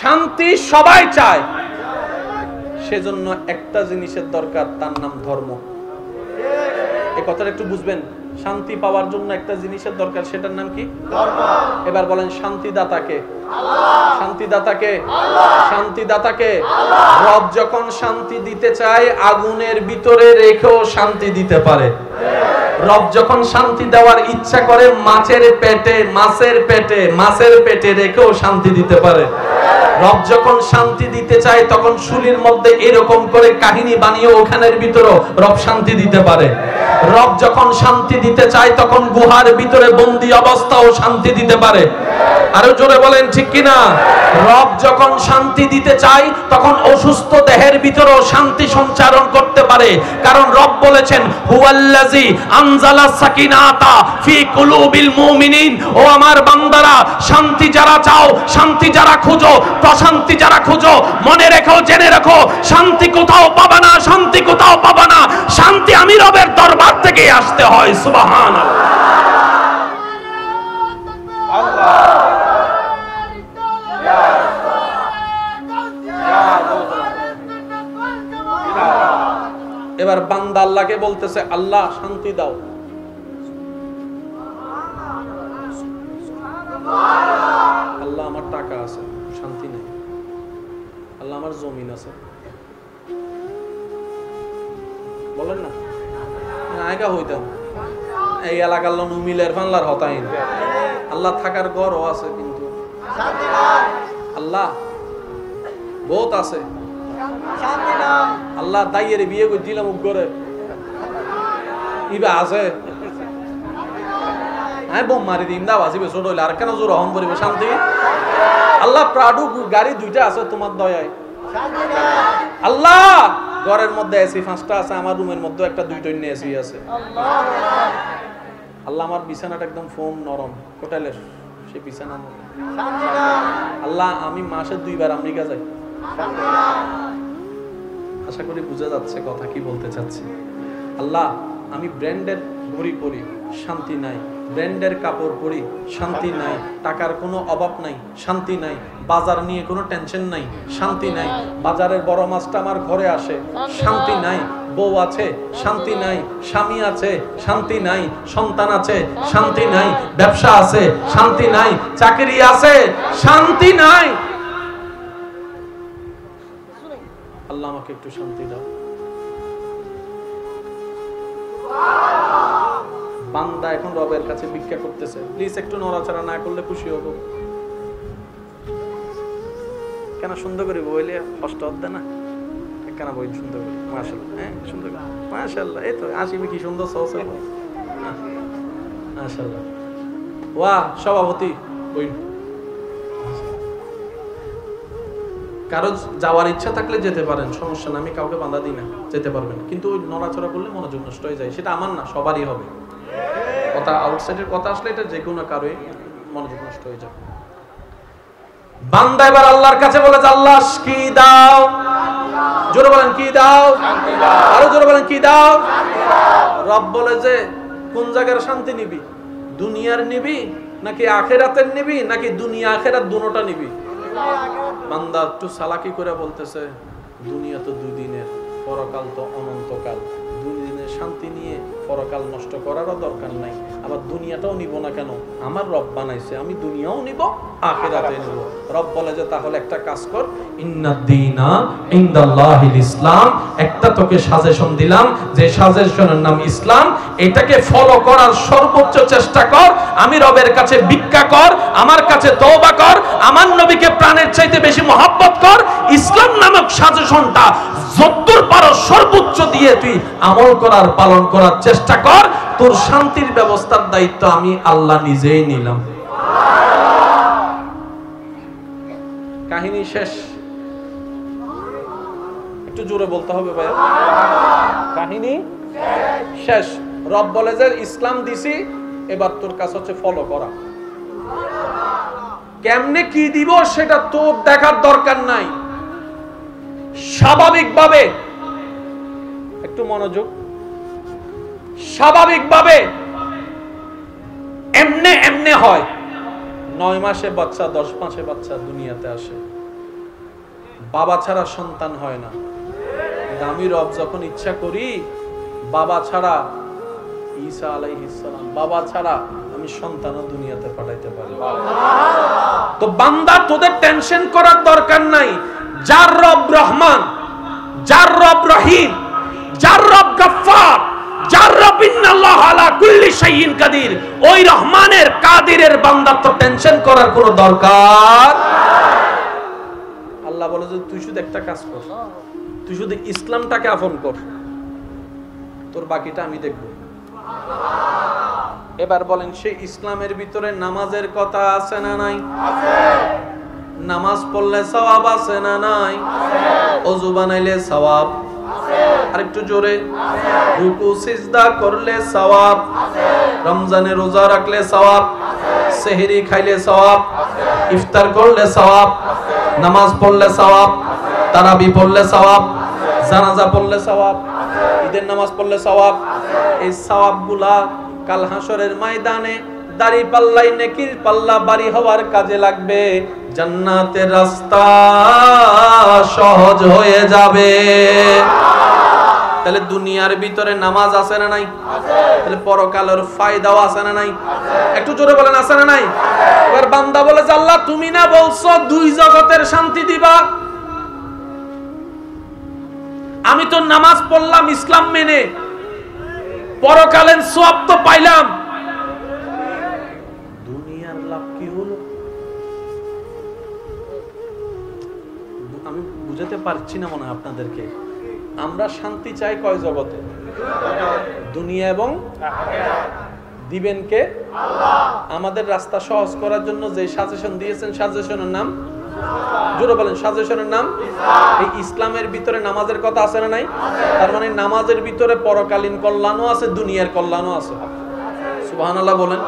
শান্তি সবাই চায়, সেজন্য একটা জিনিসের দরকার, তার নাম ধর্ম। এই কথাটা একটু বুঝবেন। শান্তি পাওয়ার জন্য একটা জিনিসের দরকার, সেটার নাম কি? ধর্ম। এবার বলেন শান্তিদাতাকে? আল্লাহ। শান্তিদাতাকে? আল্লাহ। শান্তিদাতাকে? আল্লাহ। রব যখন শান্তি দিতে চায় আগুনের ভিতরে রেখেও শান্তি দিতে পারে। রব যখন শান্তি দেওয়ার ইচ্ছা করে মাছের পেটে রেখেও শান্তি দিতে পারে। রব যখন শান্তি দিতে চায় তখন শুলির মধ্যে এরকম করে কাহিনী বানিয়ে ওখানের ভিতরেও রব শান্তি দিতে পারে। রব যখন শান্তি দিতে চায় তখন গুহার ভিতরে বন্দী অবস্থাও শান্তি দিতে পারে। আরো জোরে বলেন ঠিক কিনা? রব যখন শান্তি দিতে চায় তখন অসুস্থ দেহের ভিতরেও শান্তি সঞ্চারণ করতে পারে, কারণ রব বলেছেন হুয়াল্লাযী আনজালা সাকিনাতা ফি কুলুবিল মুমিনিন। ও আমার বান্দারা, শান্তি যারা চাও, শান্তি যারা খুঁজো, প্রশান্তি যারা খুঁজো, মনে রেখো, জেনে রাখো, শান্তি কোথাও পাবা না, শান্তি কোথাও পাবা না। শান্তি আমি রবের দরবার থেকে আসতে হয়। সুবহানাল্লাহ। এবার বান্দা আল্লাহকে বলতেছে, আল্লাহ শান্তি দাও। আল্লাহ আমার টাকা আছে, শান্তি নেই। আল্লাহ আমার জমিন আছে, বলেন না আয়গা হইতাম এই এলাকার লোক মিলের ফানলার হতাইন। আল্লাহ থাকার ঘরও আছে কিন্তু আল্লাহ বহুত আছে। আল্লাহ দাইয়ের বিয়ে করে দিলাম উপরে ইবা আছে, আমি বোম মারি দিম দা বাজিবে ছোট হইলে আর কেন জোর হন করিবে শান্তি? আল্লাহ প্রাডু গাড়ি দুইটা আছে তোমার দয়ায়। আল্লাহ ঘরের মধ্যে এসি 5টা আছে, আমার রুমের মধ্যে একটা 2টা এসি আছে। আল্লাহ আমার বিছানাটা একদম ফোম নরম, হোটেলের সে বিছানা। আল্লাহ আমি মাসে 2 বার আমেরিকা যাই। আশা করি বুঝা যাচ্ছে কথা কি বলতে চাচ্ছি। আল্লাহ আমি ব্র্যান্ডের ঘড়ি পরি, শান্তি নাই। ব্র্যান্ডের কাপড় পরি, শান্তি নাই। টাকার কোনো অভাব নাই, শান্তি নাই। বাজার নিয়ে কোনো টেনশন নাই, শান্তি নাই। বাজারের বড় মাছটা আমার ঘরে আসে, শান্তি নাই। বউ আছে, শান্তি নাই। স্বামী আছে, শান্তি নাই। সন্তান আছে, শান্তি নাই। ব্যবসা আছে, শান্তি নাই। চাকরি আছে, শান্তি নাই। আল্লাহ আমাকে একটু শান্তি দাও। বান্দা এখন রবের কাছে ভিক্ষা করতেছে, প্লিজ একটু নড়াচড়া না করলে খুশি হব। কেন সুন্দর করে বইলে কষ্ট হচ্ছে না? কেন বই সুন্দর করে? মাশাআল্লাহ, হ্যাঁ সুন্দর, মাশাআল্লাহ। এই তো আসিবে কি সুন্দর সহজ, মাশাআল্লাহ। ওয়াহ সভাপতি বই। কারো যাওয়ার ইচ্ছা থাকলে যেতে পারেন, সমস্যা না, আমি কাউকে বাধা দিই না, যেতে পারবেন। কিন্তু ওই নড়াচড়া করলে মনোযোগ নষ্ট হয়ে যায়। সেটা আমার না, সবারই হবে। কথা আউটসাইডের কথা আসলে এটা যে কোনো কারোই মনোযোগ নষ্ট হয়ে যায়। বান্দা এবার আল্লাহর কাছে বলে যে আল্লাহ কি দাও? জোরে বলেন কি দাও? আরো জোরে বলেন কি দাও? রব বলে যে কোন জায়গার শান্তি নিবি? দুনিয়ার নিবি নাকি আখিরাতের নিবি, নাকি দুনিয়া আখিরাত দুটোটা নিবি? বান্দা একটু চালাকি করে বলতেছে দুনিয়া তো 2 দিনের, পরকাল তো অনন্তকাল। 2 দিনের শান্তি নিয়ে পরকাল নষ্ট করারও দরকার নাই। আবার দুনিয়াটাও নিব না কেন? আমার রব বানাইছে, আমি দুনিয়াও নিব, আখিরাতে নিব। রব বলে যে তাহলে একটা কাজ কর, ইন্নাদ-দীনা ইনদাল্লাহিল ইসলাম। একটা তোকে সাজেশন দিলাম, যে সাজেশনের নাম ইসলাম। এটাকে ফলো করার সর্বোচ্চ চেষ্টা কর। আমি রবের কাছে ভিক্ষা কর, আমার কাছে তওবা কর, আমার নবীকে প্রাণের চাইতে বেশি মহব্বত কর। ইসলাম নামক সাজেশনটা যতদূর পারো সর্বোচ্চ দিয়ে তুই আমল করার, পালন করার চেষ্টা কর। তোর শান্তির ব্যবস্থার দায়িত্ব আমি আল্লাহ নিজেই নিলাম। কাহিনী শেষ। একটু জোরে বলতে হবে ভাইয়া। কাহিনী শেষ। রব বলে যে ইসলাম দিছি, এবার তোর কাজ হচ্ছে ফলো করা। কেমনে কি দিব সেটা তোর দেখার দরকার নাই। স্বাভাবিকভাবে, একটু মনোযোগ, স্বাভাবিকভাবে এমনে এমনে হয়। 9 মাসে বাচ্চা, 10 মাসে বাচ্চা দুনিয়াতে আসে। বাবা ছাড়া সন্তান হয় না। আমি রব যখন ইচ্ছা করি বাবা ছাড়া, ঈসা আলাইহিস সালাম বাবা ছাড়া আমি সন্তানও দুনিয়াতে পাঠাইতে পারি। তো বান্দা তোদের টেনশন করার দরকার নাই। যার রব রহমান, যার রব রহিম, যার রব গফফার, যার রব ইন্নাল্লাহ আলা কুল্লি শাইইন কাদির, ওই রহমানের কাদিরের বান্দা তো টেনশন করার কোনো দরকার নাই। আল্লাহ বলে যে তুই শুধু একটা কাজ কর, তুই শুধু ইসলামটাকে আপন কর, তোর বাকিটা আমি দেখব। এবার বলেন সেই ইসলামের ভিতরে নামাজের কথা আছে না নাই? আছে। নামাজ পড়লে সওয়াব আছে না নাই? আছে। ওযু বানাইলে সওয়াব আছে। আরেকটু জোরে। আছে। রুকু সিজদা করলে সওয়াব আছে। রমজানে রোজা রাখলে সওয়াব আছে। সেহরি খাইলে সওয়াব আছে। ইফতার করলে সওয়াব আছে। নামাজ পড়লে সওয়াব আছে। তারাবি পড়লে সওয়াব আছে। জানাজা পড়লে সওয়াব আছে। ঈদের নামাজ পড়লে সওয়াব আছে। এই সওয়াবগুলা কাল হাসরের ময়দানে দাড়ি পাল্লাই নেকির পাল্লা বাড়ি হওয়ার কাজে লাগবে। জান্নাতের রাস্তা সহজ হয়ে যাবে। তাহলে দুনিয়ার ভিতরে নামাজ আছে না নাই? আছে। তাহলে পরকালের ফায়দাও আছে না নাই? আছে। একটু জোরে বলেন আছে না নাই? আছে। এবার বান্দা বলে যে আল্লাহ তুমি না বলছো দুই জগতের শান্তি দিবা, আমি তো নামাজ পড়লাম ইসলাম মেনে, পরকালের সওয়াব তো পাইলাম, দুনিয়ার লাভ কি হলো? আমি বুঝাতে পারছি না মনে হয় আপনাদেরকে। আমরা শান্তি চাই কয় জগতে? দুনিয়া এবং আখিরাত। দিবেন কে? আল্লাহ। আমাদের রাস্তা সহজ করার জন্য যে সাজেশন দিয়েছেন, সাজেশনের নাম জোরে বলেন, সাজেশনের নাম ইসলাম। এই ইসলামের ভিতরে নামাজের কথা আছে না নাই? তার মানে নামাজের ভিতরে পরকালীন কল্যাণও আছে, দুনিয়ার কল্যাণও আছে। সুবহানাল্লাহ বলেন।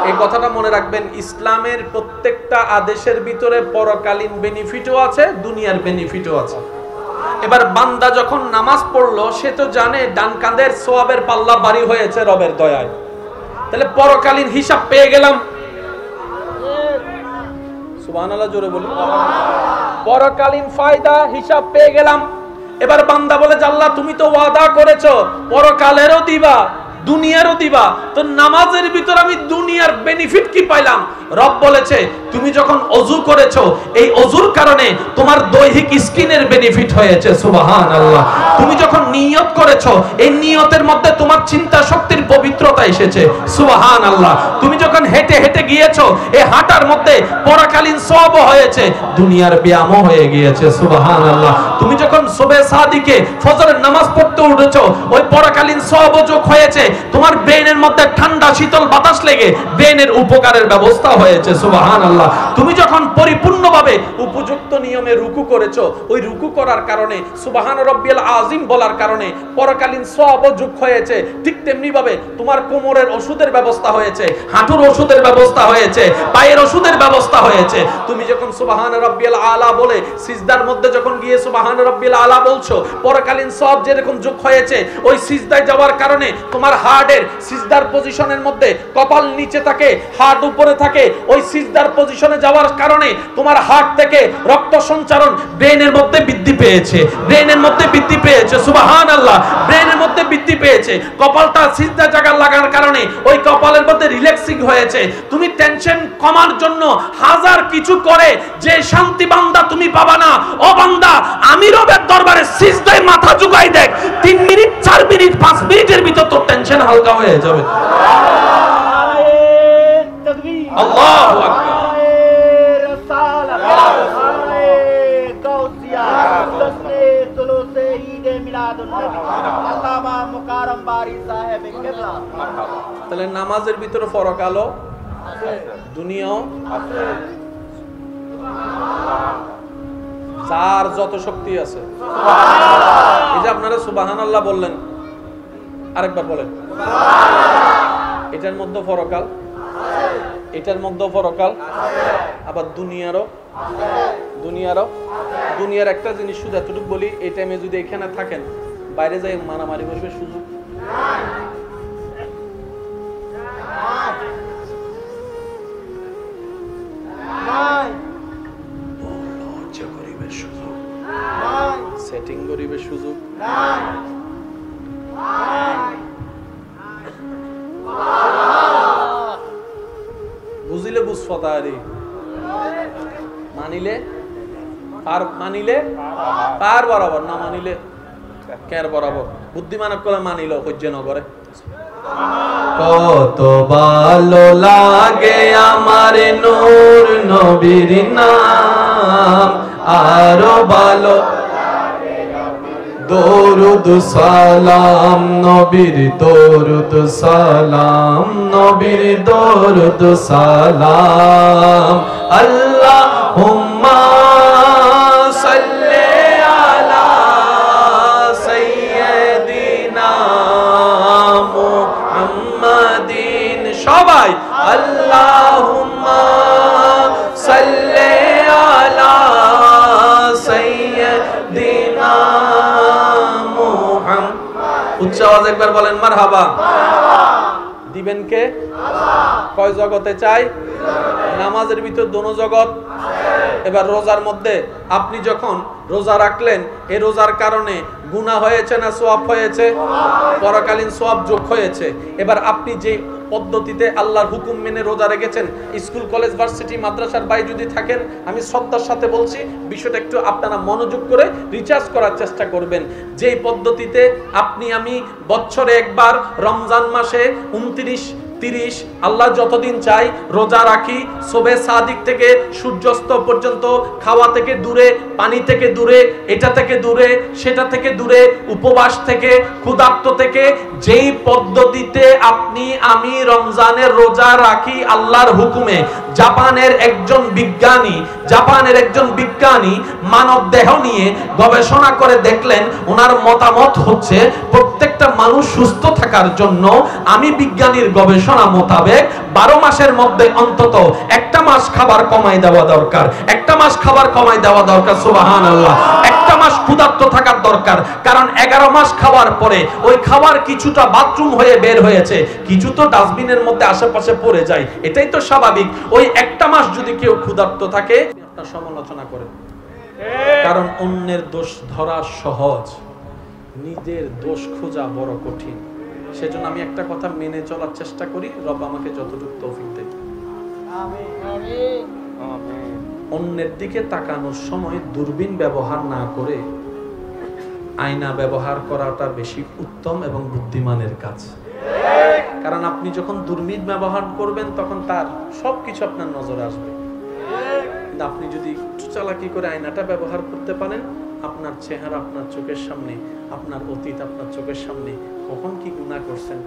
এই কথাটা মনে রাখবেন, ইসলামের প্রত্যেকটা আদেশের ভিতরে পরকালীন বেনিফিটও আছে, দুনিয়ার বেনিফিটও আছে। এবার বান্দা যখন নামাজ পড়লো সে তো জানে ডান কাঁধের সওয়াবের পাল্লা ভারী হয়েছে রবের দয়ায়, তাহলে পরকালীন হিসাব পেয়ে গেলাম। সুবহানাল্লাহ জোরে বলি। পরকালীন ফায়দা হিসাব পেয়ে গেলাম। এবার বান্দা বলে যে আল্লাহ তুমি তো ওয়াদা করেছো পরকালেরও দিবা দুনিয়ারও দিবা, তো নামাজের ভিতর আমি দুনিয়ার বেনিফিট কি পাইলাম? রব বলেছে তুমি যখন ওযু করেছো এই ওযুর কারণে তোমার দৈহিক স্কিনের বেনিফিট হয়েছে। সুবহানাল্লাহ। তুমি যখন নিয়ত করেছো এই নিয়তের মধ্যে তোমার চিন্তা শক্তির পবিত্রতা এসেছে। সুবহানাল্লাহ। তুমি যখন হেঁটে হেঁটে গিয়েছো এই হাঁটার মধ্যে পরকালীন সওয়াব হয়েছে, দুনিয়ার ব্যায়ামও হয়ে গিয়েছে। সুবহানাল্লাহ। তুমি যখন সুবহে সাদিকে ফজরের নামাজ পড়তে উঠেছো ওই পরকালীন সওয়াব যোগ হয়েছে, তোমার ব্রেনের মধ্যে ঠান্ডা শীতল বাতাস লেগে ব্রেনের উপকারের ব্যবস্থা হয়েছে। সুবহানাল্লাহ। তুমি যখন পরিপূর্ণভাবে উপযুক্ত নিয়মে রুকু করেছো ওই রুকু করার কারণে সুবহান রাব্বিয়াল আযীম বলার কারণে পরকালীন সওয়াব যোগ হয়েছে। ঠিক তেমনি ভাবে তোমার কোমরের ওষুধের ব্যবস্থা হয়েছে, হাঁটুর ওষুধের ব্যবস্থা হয়েছে, পায়ের ওষুধের ব্যবস্থা হয়েছে। তুমি যখন সুবহান রাব্বিয়াল আলা বলে সিজদার মধ্যে যখন গিয়ে সুবহান রাব্বিয়াল আলা বলছো পরকালীন সওয়াব যেরকম যোগ হয়েছে, ওই সিজদায় যাওয়ার কারণে তোমার হার্টের সিজদার পজিশনের মধ্যে কপাল নিচে থাকে, হার্ট উপরে থাকে, ওই সিজদার পজিশনে যাওয়ার কারণে তোমার হার্ট থেকে রক্ত সঞ্চারণ ব্রেনের মধ্যে বৃদ্ধি পেয়েছে, ব্রেনের মধ্যে বৃদ্ধি পেয়েছে। সুবহানাল্লাহ। ব্রেনের মধ্যে বৃদ্ধি পেয়েছে, কপালটা সিজদা জায়গা লাগার কারণে ওই কপালের মধ্যে রিল্যাক্সিং হয়েছে। তুমি টেনশন কমার জন্য হাজার কিছু করে যে শান্তি বান্দা তুমি পাবা না। ও বান্দা আমি রবের দরবারে সিজদায় মাথা ঝুঁকাই দেখ, 3 মিনিট 4 মিনিট 5 মিনিটের ভিতর তোর টেনশন হালকা হয়ে যাবে। আল্লাহু আকবার। তাহলে নামাজের ভিতরে পরকালও দুনিয়াও আছে, যার যত শক্তি আছে। এই যে আপনারা সুবহানাল্লাহ বললেন, আরেকবার বলেন। এটার মধ্যে পরকাল, এটার মধ্যে পরকাল, আবার দুনিয়ারও। দুনিয়ার একটা জিনিস শুধু এতটুকু বলি, এই টাইমে যদি এখানে থাকেন বাইরে যাই মারামারি করবে সুযোগ লজ্জা করিবে সুযোগ সেটিং করিবে সুযোগ বুঝিলে বুঝফতারি মানিলে পার বরাবর, না মানিলে কের বরাবর। বুদ্ধিমান কলে মানিল সহ্য নকরে। কত ভালো লাগে আমার নূর নবীর নাম, আরো ভালো দরুদ সালাম নবীর, দরুদ সালাম নবীর, দরুদ সালাম। আল্লাহুম্মা সাল্লি আলা সাইয়্যিদিনা মুহাম্মাদিন। সবাই আল্লাহুম্মা সাল্লি আলা সাইয়্যিদিনা মুহাম্মাদ। উচ্চ আওয়াজ একবার বলেন মারহাবা। দিবেন কে? কয় জগতে চাই? নামাজের ভিতর দোনো জগৎ। এবার রোজার মধ্যে আপনি যখন রোজা রাখলেন, এই রোজার কারণে গুনাহ হয়েছে না সওয়াব হয়েছে? পরকালীন সওয়াব যোগ হয়েছে। এবার আপনি যে পদ্ধতিতে আল্লাহর হুকুম মেনে রোজা রেখেছেন, স্কুল কলেজ ভার্সিটি মাদ্রাসার বাইরে যদি থাকেন, আমি শ্রদ্ধার সাথে বলছি বিষয়টা একটু আপনারা মনোযোগ করে রিচার্জ করার চেষ্টা করবেন। যেই পদ্ধতিতে আপনি আমি বছরে একবার রমজান মাসে 29, 30 আল্লাহ যতদিন চাই রোজা রাখি, শোবে সাদিক থেকে সূর্যাস্ত পর্যন্ত, খাওয়া থেকে দূরে, পানি থেকে দূরে, এটা থেকে দূরে, সেটা থেকে দূরে, উপবাস থেকে, ক্ষুধার্ত থেকে, যেই পদ্ধতিতে আপনি আমি রমজানের রোজা রাখি আল্লাহর হুকুমে, জাপানের একজন বিজ্ঞানী মানব দেহ নিয়ে গবেষণা করে দেখলেন, ওনার মতামত হচ্ছে প্রত্যেকটা মানুষ সুস্থ থাকার জন্য আমি বিজ্ঞানীর গবেষণা মোতাবেক 12 মাসের মধ্যে অন্তত একটা মাস খাবার কমাই দেওয়া দরকার, একটা মাস খাবার কমাই দেওয়া দরকার। সুবহানাল্লাহ। একটা মাস ক্ষুধার্ত থাকার দরকার, কারণ 11 মাস খাওয়ার পরে ওই খাবার কিছুটা বাথরুম হয়ে বের হয়েছে, কিছু তো ডাস্টবিনের মধ্যে আশেপাশে পড়ে যায়, এটাই তো স্বাভাবিক। ওই একটা মাস যদি কেউ ক্ষুধার্ত থাকে, আপনার সমালোচনা করেন, কারণ অন্যের দোষ ধরা সহজ, নিজের দোষ খোঁজা বড় কঠিন। সেজন্য আমি একটা কথা মেনে চলার চেষ্টা করি, রব আমাকে যতটুকু তৌফিক দেয়। অন্যের দিকে তাকানোর সময় দূরবীন ব্যবহার না করে আয়না ব্যবহার করাটা বেশি উত্তম এবং বুদ্ধিমানের কাজ। কারণ আপনি যখন দূরবীন ব্যবহার করবেন তখন তার সবকিছু আপনার নজরে আসবে। কিন্তু আপনি যদি একটু চালাকি করে আয়নাটা ব্যবহার করতে পারেন, আপনার চেহারা আপনার চোখের সামনে, আপনার অতীত আপনার চোখের সামনে, কখন কি গুনাহ করছেন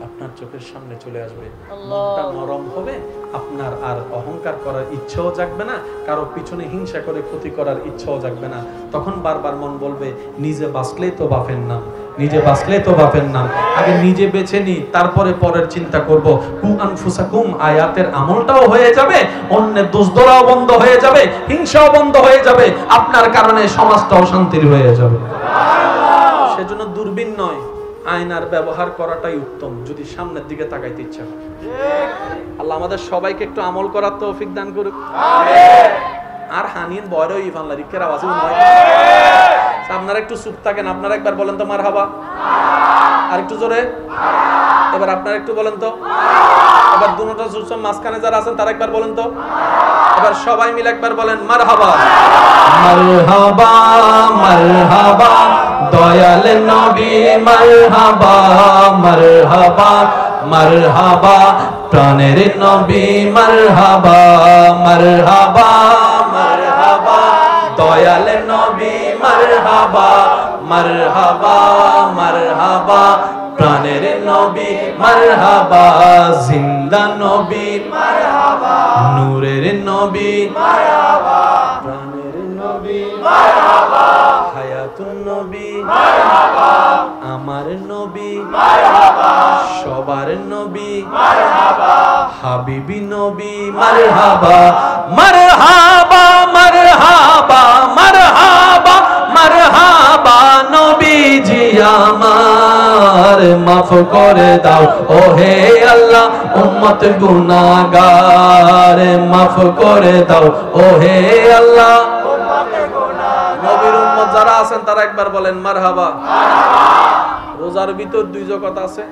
আপনার চোখের সামনে চলে আসবে। মনটা নরম হবে, আপনার আর অহংকার করার ইচ্ছাও জাগবে না, কারো পিছনে হিংসা করে ক্ষতি করার ইচ্ছাও জাগবে না। তখন বারবার মন বলবে, নিজে বাঁচলেই তো বাপের নাম, নিজে বাঁচলেই তো বাপের নাম, আগে নিজে বেঁচে নি, তারপরে পরের চিন্তা করব। কু আনফুসাকুম আয়াতের আমলটাও হয়ে যাবে, অন্যের দোষ ধরাও বন্ধ হয়ে যাবে, হিংসাও বন্ধ হয়ে যাবে, আপনার কারণে সমাজটাও শান্তির হয়ে যাবে। সেজন্য দূরবীন নয়, আয়নার ব্যবহার করাটাই উত্তম, যদি সামনের দিকে তাকাইতে ইচ্ছা হয়। আল্লাহ আমাদের সবাইকে একটু আমল করার তৌফিক দান করুক। আমিন। আর হানিন বয়রও ইফানলা রিকের আওয়াজে উন্নয়। আপনারা একটু চুপ থাকেন, আপনারা একবার বলেন তো মারহাবা। আর একটু জোরে। এবার আপনারা একটু বলেন তো। এবার দুটোটা সুসম মাঝখানে যারা আছেন তারা একবার বলেন তো। এবার সবাই মিলে একবার বলেন মারহাবা। মারহাবা মারহাবা দয়াল নবী মারহাবা মারহাবা মারহাবা প্রাণের নবী মারহাবা মারহাবা মারহাবা দয়াল নবী মারহাবা মারহাবা মারহাবা প্রাণের নবী মারহাবা জিন্দা নবী মারহাবা নূরের নবী মারহাবা প্রাণের নবী মারহাবা হায়াতুন নবী মারহাবা আমার নবী মারহাবা সবার নবী মারহাবা হাবিবি নবী মারহাবা মারহাবা মারহাবা মারহাবা মারহাবা নবীজি আমার মাফ করে দাও ও হে আল্লাহ উম্মত গুনাহগার মাফ করে দাও ও হে আল্লাহ উম্মত গুনাহগার যারা আছেন তারা একবার বলেন মারহাবা। রোজার ভিতর দুই জগত আছে,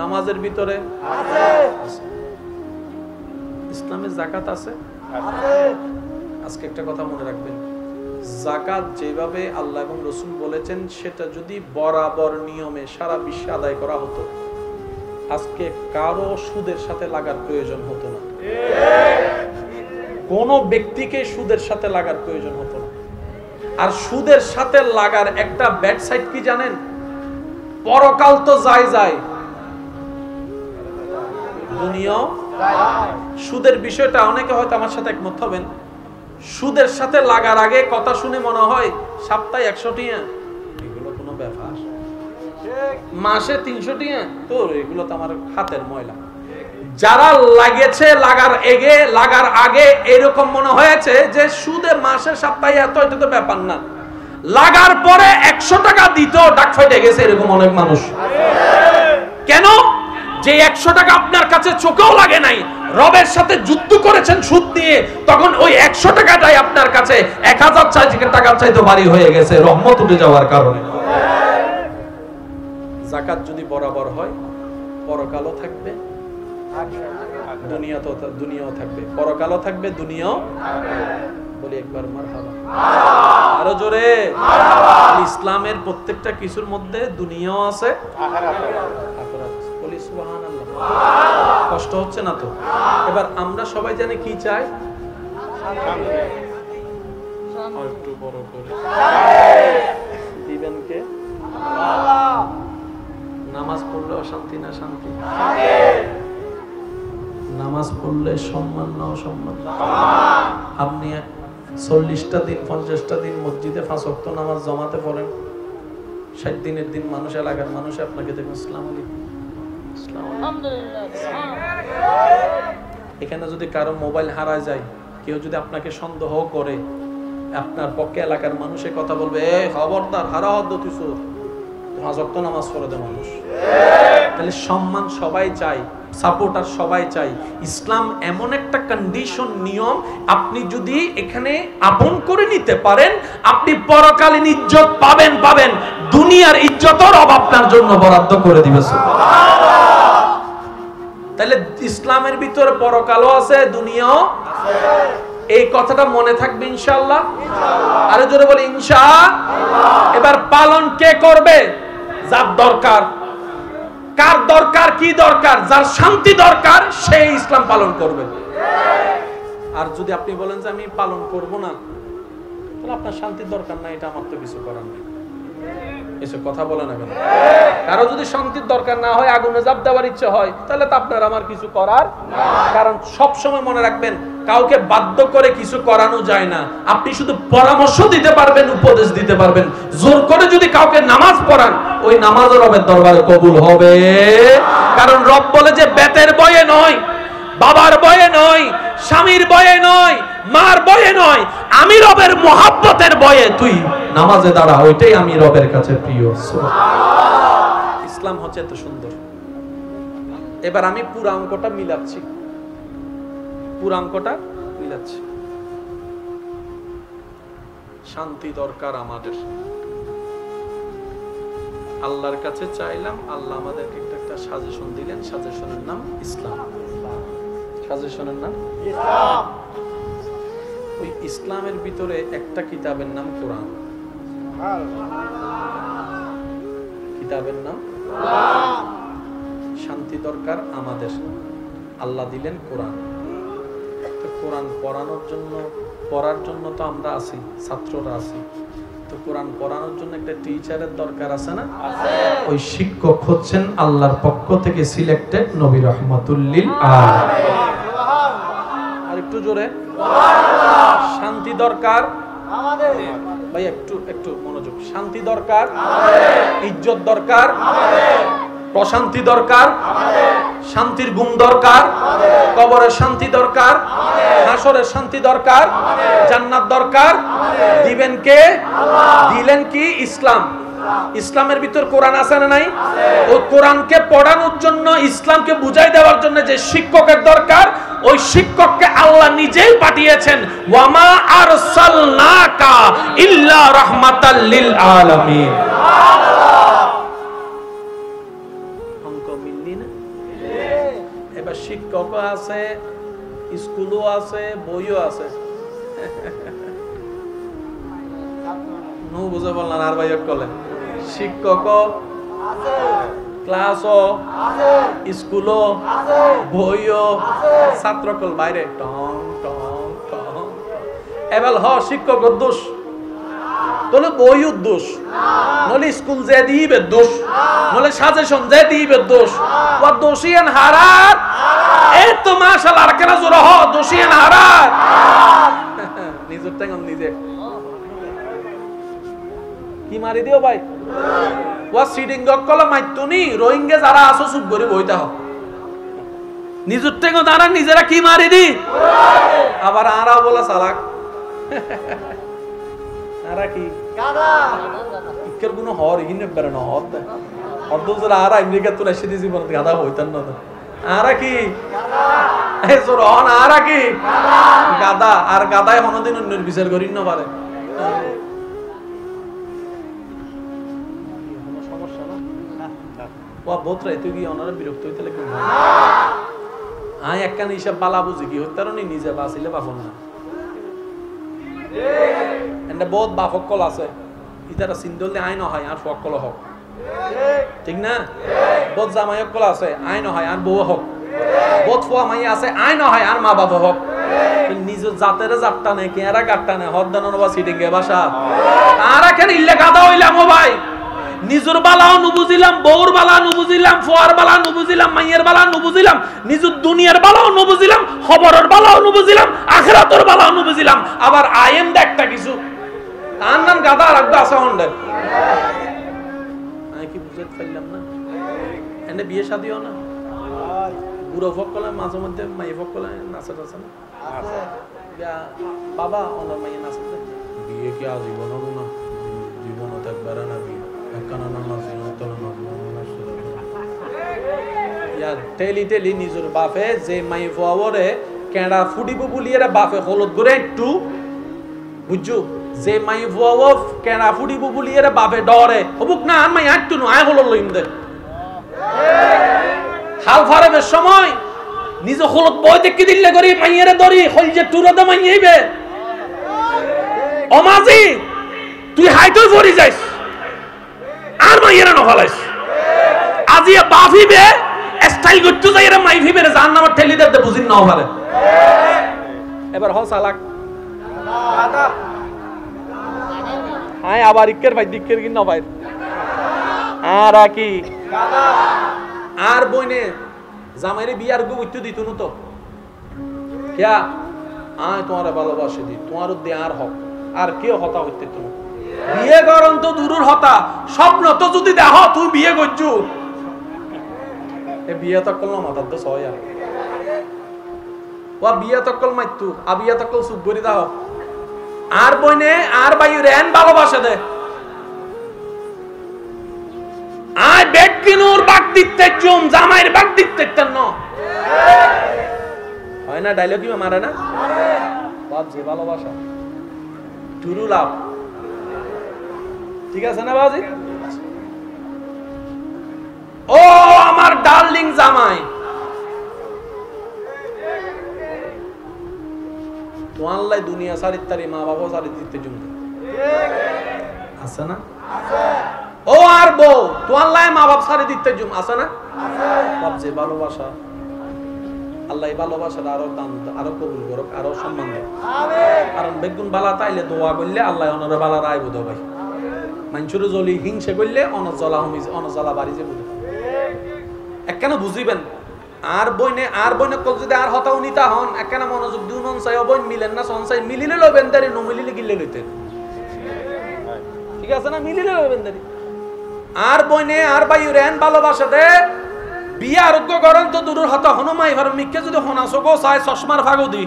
নামাজের ভিতরে আছে, ইসলামে যাকাত আছে। আজকে একটা কথা মনে রাখবেন, যাকাত যেভাবে আল্লাহ এবং রাসূল বলেছেন সেটা যদি বরাবর নিয়মে সারা বিশ্বে আদায় করা হতো, আজকে কারো সুদের সাথে লাগার প্রয়োজন হতো না, কোনো ব্যক্তিকে সুদের সাথে লাগার প্রয়োজন হতো না। আর সুদের সাথে লাগার একটা ব্যাড সাইড কি জানেন? পরকাল তো যায়, দুনিয়াও। সুদের বিষয়টা অনেকে হয়তো আমার সাথে একমত হবেন, সুদের সাথে লাগার আগে কথা শুনে মনে হয় সপ্তাহে 100 টাকা, এগুলো কোনো ব্যাপার, মাসে 300 টাকা, তো এগুলো তো আমার হাতের ময়লা। যারা লাগেছে লাগার আগে এরকম মনে হয়েছে যে সুদে মাসে সপ্তাহে এত, এটা তো ব্যাপার না, লাগার পরে 100 টাকা দিতেও ডাক ফাইটে গেছে এরকম অনেক মানুষ। কেন? যে 100 টাকা আপনার কাছে চোখেও লাগে নাই, রবের সাথে যুদ্ধ করেছেন সুদ দিয়ে, তখন ওই 100 টাকাটাই আপনার কাছে 1000 টাকার চাইতে ভারী হয়ে গেছে রহমত উঠে যাওয়ার কারণে। যাকাত যদি বরাবর হয়, পরকালও থাকবে, দুনিয়াও থাকবে, পরকালও থাকবে, দুনিয়াও। বলি একবার মারহাবা, আরো জোরে মারহাবা। ইসলামের প্রত্যেকটা কিছুর মধ্যে দুনিয়াও আছে, আখিরাত। বলি সুবহানাল্লাহ। কষ্ট হচ্ছে না তো? এবার আমরা সবাই জানি কি চাই, একটু বড় করে দিবেন কে? নামাজ পড়লে অশান্তি না শান্তি? নামাজ পড়লে সম্মান না অসম্মান? আপনি 40টা দিন 50টা দিন মসজিদে 5 ওয়াক্ত নামাজ জমাতে পড়েন, 60 দিনের দিন মানুষ, এলাকার মানুষ আপনাকে দেখুন আসসালামু আলাইকুম, আলহামদুলিল্লাহ। এখানে যদি কারো মোবাইল হারায় যায়, কেউ যদি আপনাকে সন্দেহ করে, আপনার পক্ষে এলাকার মানুষে কথা বলবে, এই খবরদার, হারা হদ্দ তুই চোর, 5 ওয়াক্ত নামাজ পড়ে দেয় মানুষ। তাহলে সম্মান সবাই চাই, সাপোর্টার সবাই চাই। ইসলাম এমন একটা কন্ডিশন, নিয়ম, আপনি যদি এখানে আপন করে নিতে পারেন, আপনি পরকালীন ইজ্জত পাবেন, দুনিয়ার ইজ্জতও রব আপনার জন্য বরাদ্দ করে দিবে। তাহলে ইসলামের ভিতরে পরকালও আছে, দুনিয়াও আছে। এই কথাটা মনে থাকবে ইনশাআল্লাহ। আরো জোরে বলি ইনশাআল্লাহ। এবার পালন কে করবে? যার দরকার। কার দরকার? কি দরকার? যার শান্তি দরকার সেই ইসলাম পালন করবে। আর যদি আপনি বলেন যে আমি পালন করব না, তাহলে আপনার শান্তির দরকার নাই, এটা আমার তো কিছু করার নেই। এসব কথা বলে না কেন? কারো যদি শান্তির দরকার না হয়, আগুনে জাপ দেওয়ার ইচ্ছে হয়, তাহলে তো আপনার আমার কিছু করার। কারণ সব সময় মনে রাখবেন, কাউকে বাধ্য করে কিছু করানো যায় না। আপনি শুধু পরামর্শ দিতে পারবেন, উপদেশ দিতে পারবেন। জোর করে যদি কাউকে নামাজ পড়ান, ওই নামাজও রবের দরবারে কবুল হবে। কারণ রব বলে যে বেতের বয়ে নয়, বাবার বয়ে নয়, স্বামীর বয়ে নয়, মার বয়ে নয়, আমি রবের মহব্বতের বয়ে তুই নামাজে দাঁড়া, ওইটাই আমি রবের কাছে প্রিয়। ইসলাম হচ্ছে এত সুন্দর। এবার আমি পুরো অঙ্কটা মিলাচ্ছি। শান্তি দরকার আমাদের, আল্লাহর কাছে চাইলাম, আল্লাহ আমাদেরকে একটা সাজেশন দিলেন, সাজেশনের নাম ইসলাম। সাজেশনের নাম ইসলাম। ওই ইসলামের ভিতরে একটা কিতাবের নাম কোরআন। কিতাবের নাম কোরআন। শান্তি দরকার আমাদের, আল্লাহ দিলেন কোরআন। তো কোরআন পড়ার জন্য তো আমরা আছি, ছাত্ররা আছি। তো কোরআন পড়ানোর জন্য একটা টিচারের দরকার আছে না? ওই শিক্ষক হচ্ছেন আল্লাহর পক্ষ থেকে সিলেক্টেড নবী রাহমাতুল লিল আলামিন। আর একটু জোরে শান্তি দরকার আমাদের। ভাই একটু মনোযোগ। শান্তি দরকার আমাদের, ইজ্জত দরকার আমাদের, প্রশান্তি দরকার আমাদের, শান্তির ঘুম দরকার আমাদের, কবরের শান্তি দরকার আমাদের, হাসরের শান্তি দরকার আমাদের, জান্নাত দরকার আমাদের। দিবেন কে? আল্লাহ। দিলেন কি? ইসলাম। ইসলামের ভিতর কোরআন আছে না নাই? ওই কোরআনকে পড়ানোর জন্য, ইসলামকে বুঝাই দেওয়ার জন্য যে শিক্ষকের দরকার, ওই শিক্ষককে আল্লাহ নিজেই পাঠিয়েছেন। ওয়ামা আরসালনাকা ইল্লা রাহমাতাল লিল আলামিন। অঙ্ক মিললি না? এবার শিক্ষকও আছে, স্কুলও আছে, বইও আছে। নো বুঝে বললেন আর ভাই কলে শিক্ষকও আছে, ক্লাসও আছে, স্কুলও আছে, বইও আছে, ছাত্রকল বাইরে টং টং টং। এবার শিক্ষকের দোষ, তাহলে বইয়ের দোষ, নলে স্কুল যে দিবে দোষ, নলে সাজেশন যে দিবে দোষ। ও দোষিয়ান হারার এই তো মাশাআল্লাহ, আর কেন জোর দোষিয়ান হারার নিজের টেঙ্গন নিজে কি মারি দিও ভাই। ওয়া সিডিং গকলা মাইতুনি রোহিঙ্গা যারা আসো চুপ করে বইতা হ, নিজের টেঙ্গন তারা নিজেরা কি মারি দি, আবার আরা বলা চালাক। আরা কি গাদা ইকের গুণ হর ইনে বেরে না হদ হদ জোরা আরা আমেরিকা তো এসে দিছি বলতে গাদা হইতান না। আরা কি গাদা, এই জোর হন আরা কি গাদা। আর গাদায় হনদিন অন্যের বিচার করিন না পারে। ও বহুত রাইতে কি ওনারা বিরক্ত হইতে লাগে না। আই একখান হিসাব বালা বুঝি কি হইতার নি নিজে বাঁচিলে বাফন না। এন্ড বহুত বাফকল আছে ইতারা সিন্দলে আইন হয় আর ফকল হোক, ঠিক না? বহুত জামাইকল আছে আইন হয় আর বউ হোক, বহুত ফুয়া মাই আছে আইন হয় আর মা বাবা হোক। নিজ জাতের জাতটা নেই কেরা গাটটা নেই হদ্দানোর বা সিটিং এ বাসা আর এখানে ইল্লে গাদা হইলাম। ও ভাই নিজের বালাও নুবুঝিলাম, বউর বালা নুবুঝিলাম, ফুয়ার বালা নুবুঝিলাম, মাইয়ের বালা নুবুঝিলাম, নিজের দুনিয়ার বালাও নুবুঝিলাম, খবরের বালাও নুবুঝিলাম, আখিরাতের বালাও নুবুঝিলাম। আবার আইএম দেখটা কিছু তার নাম গাদা রাখবে আসা হন্ডে। আমি কি বুঝতে পারলাম না? এনে বিয়ে শাদিও না, বুড়ো ফকলে মাঝে মধ্যে মাই ফকলে নাচে টাচে না বাবা ওনার মাইয়ে নাচে বিয়ে কি আজীবন হবো না, জীবনও একবার না বিয়ে টেলি টেলি নিজের বাপে যে মাই ফুয়ারে কেডা ফুডিব বলিয়ে বাপে হলুদ করে একটু বুঝছো, যে মাই ফুয়া কেডা ফুডিব বলিয়ে বাপে ডরে হবুক না আর মাই একটু আয় হলুদ লইম দে। হাল ফারাবের সময় নিজে হলুদ বই দেখে দিলে করি মাইয়েরে দরি হল যে টুরদে মাইয়েইবে অমাজি তুই হাইতই পড়ি যাইস আর মাইয়েরা নফালাইস আজিয়া বাফিবে স্টাইল করতে যাই এরা মাইফিবে জান নামার ঠেলি দে বুঝিন না পারে। এবার হস আলাক গাদা আয় আবার ইক্কের ভাই দিক্কের কি না ভাই আর কি গাদা। আর বইনে জামাইরে বিয়ার গো উত্তর দিত না তো কিয়া আয় তোমার ভালোবাসে দি তোমার দে আর হক আর কেউ হতা হইতে তুমি বিয়ে করন তো দূরের হতা স্বপ্ন তো যদি দেখ তুই বিয়ে করছু এ বিয়ে তো করলাম মাথার দোষ হয় আর ও বিয়ে তো কল মাইতু আ বিয়ে তো কল সুপ করে দাও আর বইনে আর ভাই রেন ভালোবাসে দে আয় বেড কিনুর বাগ দিতে জুম জামাইর বাগ দিতে ন হয় না ডায়লগ কি মারে না বাপ যে ভালোবাসা টুরু লাভ ঠিক আছে না বাজি। ও আমার ডার্লিং জামাই তোয়াল্লাই দুনিয়া সারিত তারি মা বাবা সারিত দিতে জুমতে আছে না? ও আর বউ তোয়াল্লাই মা বাপ সারি দিতে জুম আছে না? বাপ যে ভালোবাসা আল্লাহ ভালোবাসা আরো দান আরো কবুল করুক আরো সম্মান দেয়। কারণ বেগুন বালা তাইলে দোয়া করলে আল্লাহ অনর বালা রায় বুধ ভাই মানুষের জলি হিংসে করলে অনজলা অনজলা বাড়ি যে বুঝে একখানে বুঝিবেন। আর বইনে কল যদি আর হতাও নিতা হন একখানে মনোযোগ দিন চাই বইন মিলেন না সনসাই মিলিলে লবেন দারি নমিলিলে গিলে লইতেন ঠিক আছে না? মিলিলে লবেন দারি আর বইনে আর ভাই রেন ভালোবাসাতে বিয়ে আরোগ্য করেন তো দূরের হতা হনুমাই ভার মিকে যদি হনাসো গো চাই চশমার ফাগো দি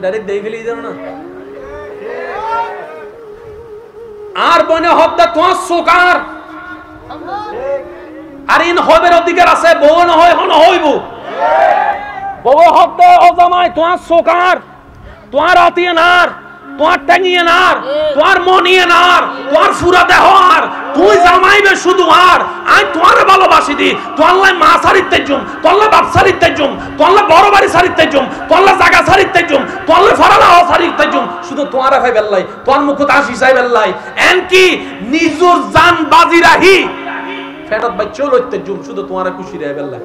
ডাইরেক্ট দেই ফেলি দেন না আর বনে হত্যা তোমার সুকার আর ইন হবের অধিকার আছে বউ না হয় হন হইব বউ হত্যা অজামাই তোমার সুকার তোমার আতিয়ে নার তোমার টাঙিয়ে নার তোমার মনিয়ে নার তোমার ফুরা দেহ আর তুই জামাইবে শুধু আর আই তোমার ভালোবাসি দি তোল্লাই মা সারিতে জুম তোল্লা বাপ সারিতে জুম তোল্লা বড় বাড়ি সারিতে জুম তোল্লা জায়গা সারিতে জুম তোল্লা ফরালা সারিতে জুম শুধু তোমার ভাই বেল্লাই তোর মুখত আসি চাই বেল্লাই এন কি নিজুর জান বাজি রাহি ফেরত ভাই চলতে জুম শুধু তোমার খুশি রে বেল্লাই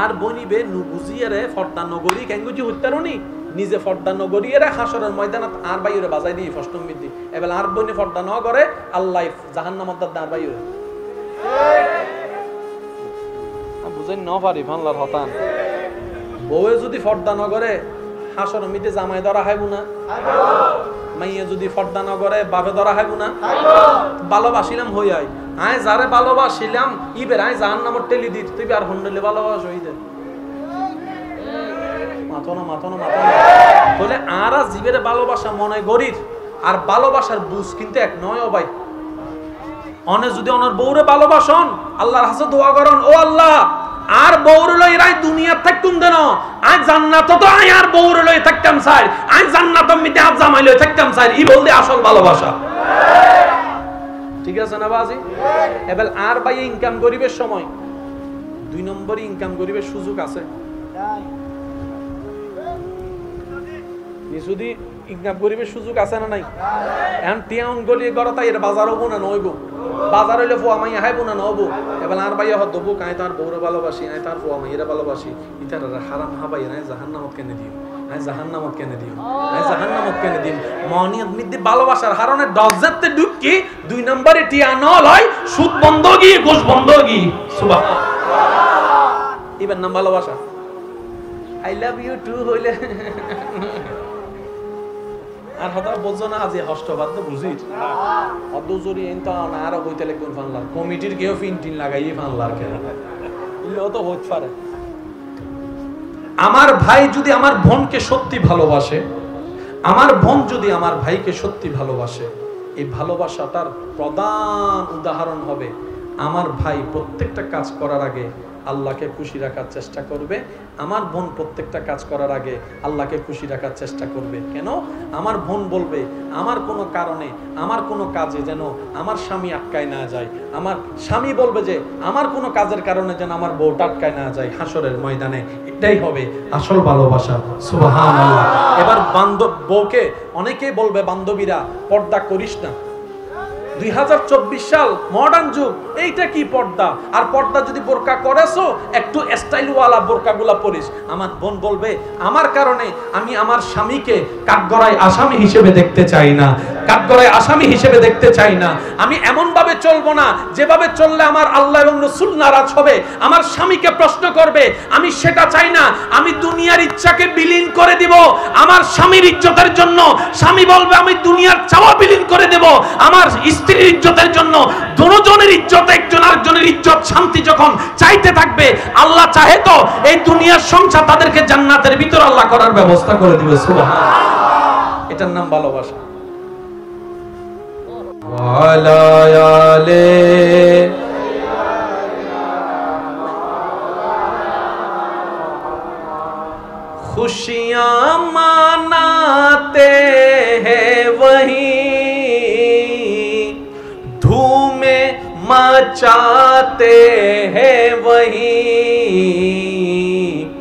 আর বনিবে নুবুজিয়ারে ফর্দা নগরী কেঙ্গুজি হত্যারনি নিজে ফর্দা নগরীরা হাসরের ময়দানত আর বাইরে বাজাই দিয়ে ফষ্টম বিদ্ধি এবার আর বনি ফর্দা ন করে আল্লাহ জাহান্নামত দার বাইরে বুঝেন ন পারি ভান্লার হতান বউয়ে যদি ফর্দা ন করে হাসরের মিতে জামাই ধরা হাইবো না মাইয়া যদি ফর্দা ন করে বাপে ধরা হাইবো না ভালোবাসিলাম হই আই আয় যারে ভালোবাসিলাম ইবের আয় জাহান্নামত টেলি দিত তুই আর হন্ডলে ভালোবাস হই দে বলে আর জীবের ভালোবাসা মনে গরির আর ভালোবাসার বুঝ কিন্তু এক নয় ভাই অনে যদি অনার বউরে ভালোবাসন আল্লাহর কাছে দোয়া করেন ও আল্লাহ আর বউরে লই রাই দুনিয়া থাকতুম দেন আই জান্নাত তো আই আর বউরে লই থাকতাম চাই আই জান্নাত মিতে আজ জামাই লই থাকতাম চাই ই বলতে আসল ভালোবাসা ঠিক আছে না বাজি এবেল আর ভাই ইনকাম গরিবের সময় 2 নম্বরই ইনকাম গরিবের সুযোগ আছে যদি ইনকাম গরিবের সুযোগ আছে না নাই এখন টিয়াউন গলি গড় তাই বাজার হবো না নইব বাজার হইলে ফুয়া মাইয়া হাইবো না নবো এবার আর ভাইয়া হত দেবো কাই তার বউরে ভালোবাসি আই তার ফুয়া মাইয়েরা ভালোবাসি ইতার হারাম হাবাই নাই জাহান্নামত কেনে দিও আই জাহান্নামত কেনে দিও আই জাহান্নামত কেনে দিও মনিয়ত মিদ্দি ভালোবাসার হারণে দজ্জাতে ঢুকি 2 নম্বরে টিয়া নল হয় সুদ বন্ধ গি গোশ বন্ধ গি সুবহানাল্লাহ ইবেন নাম ভালোবাসা আই লাভ ইউ টু হইলে আর হতা বুঝছো না আজি হষ্টবাদ তো বুঝিস অত জোরি এনতা না আর কইতে লাগবে ফানলার কমিটির কেউ ফিনটিন লাগাই ফানলার কেন ইলো তো হচ্ছে পারে আমার ভাই যদি আমার বোনকে সত্যি ভালোবাসে আমার বোন যদি আমার ভাইকে সত্যি ভালোবাসে এই ভালোবাসাটার প্রধান উদাহরণ হবে আমার ভাই প্রত্যেকটা কাজ করার আগে আল্লাহকে খুশি রাখার চেষ্টা করবে আমার বোন প্রত্যেকটা কাজ করার আগে আল্লাহকে খুশি রাখার চেষ্টা করবে কেন আমার বোন বলবে আমার কোনো কারণে আমার কোনো কাজে যেন আমার স্বামী আটকায় না যায় আমার স্বামী বলবে যে আমার কোনো কাজের কারণে যেন আমার বউ আটকায় না যায় হাসরের ময়দানে এটাই হবে আসল ভালোবাসা সুবহানাল্লাহ এবার বান্ধব বউকে অনেকেই বলবে বান্ধবীরা পর্দা করিস না 2024 সাল মডার্ন যুগ এইটা কি পর্দা আর পর্দা যদি বোরকা করেছো একটু স্টাইলওয়ালা বোরকাগুলা পরিস আমার বোন বলবে আমার কারণে আমি আমার স্বামীকে কাঠগড়ায় আসামি হিসেবে দেখতে চাই না কাঠগড়ায় আসামি হিসেবে দেখতে চাই না আমি এমন ভাবে চলবো না যেভাবে চললে আমার আল্লাহ এবং রাসূল নারাজ হবে আমার স্বামীকে প্রশ্ন করবে আমি সেটা চাই না আমি দুনিয়ার ইচ্ছাকে বিলীন করে দিব আমার স্বামীর ইজ্জতের জন্য স্বামী বলবে আমি দুনিয়ার চাওয়া বিলীন করে দেব আমার স্ত্রীর ইজ্জতের জন্য দুজনের ইজ্জত একজন আরেকজনের ইজ্জত শান্তি যখন চাইতে থাকবে আল্লাহ চাহে তো এই দুনিয়ার সংসার তাদেরকে জান্নাতের ভিতর আল্লাহ করার ব্যবস্থা করে দিবে সুবহানাল্লাহ এটার নাম ভালোবাসা ওয়ালা আলে खुशियां मनाते हैं वही धूमें मचाते हैं वही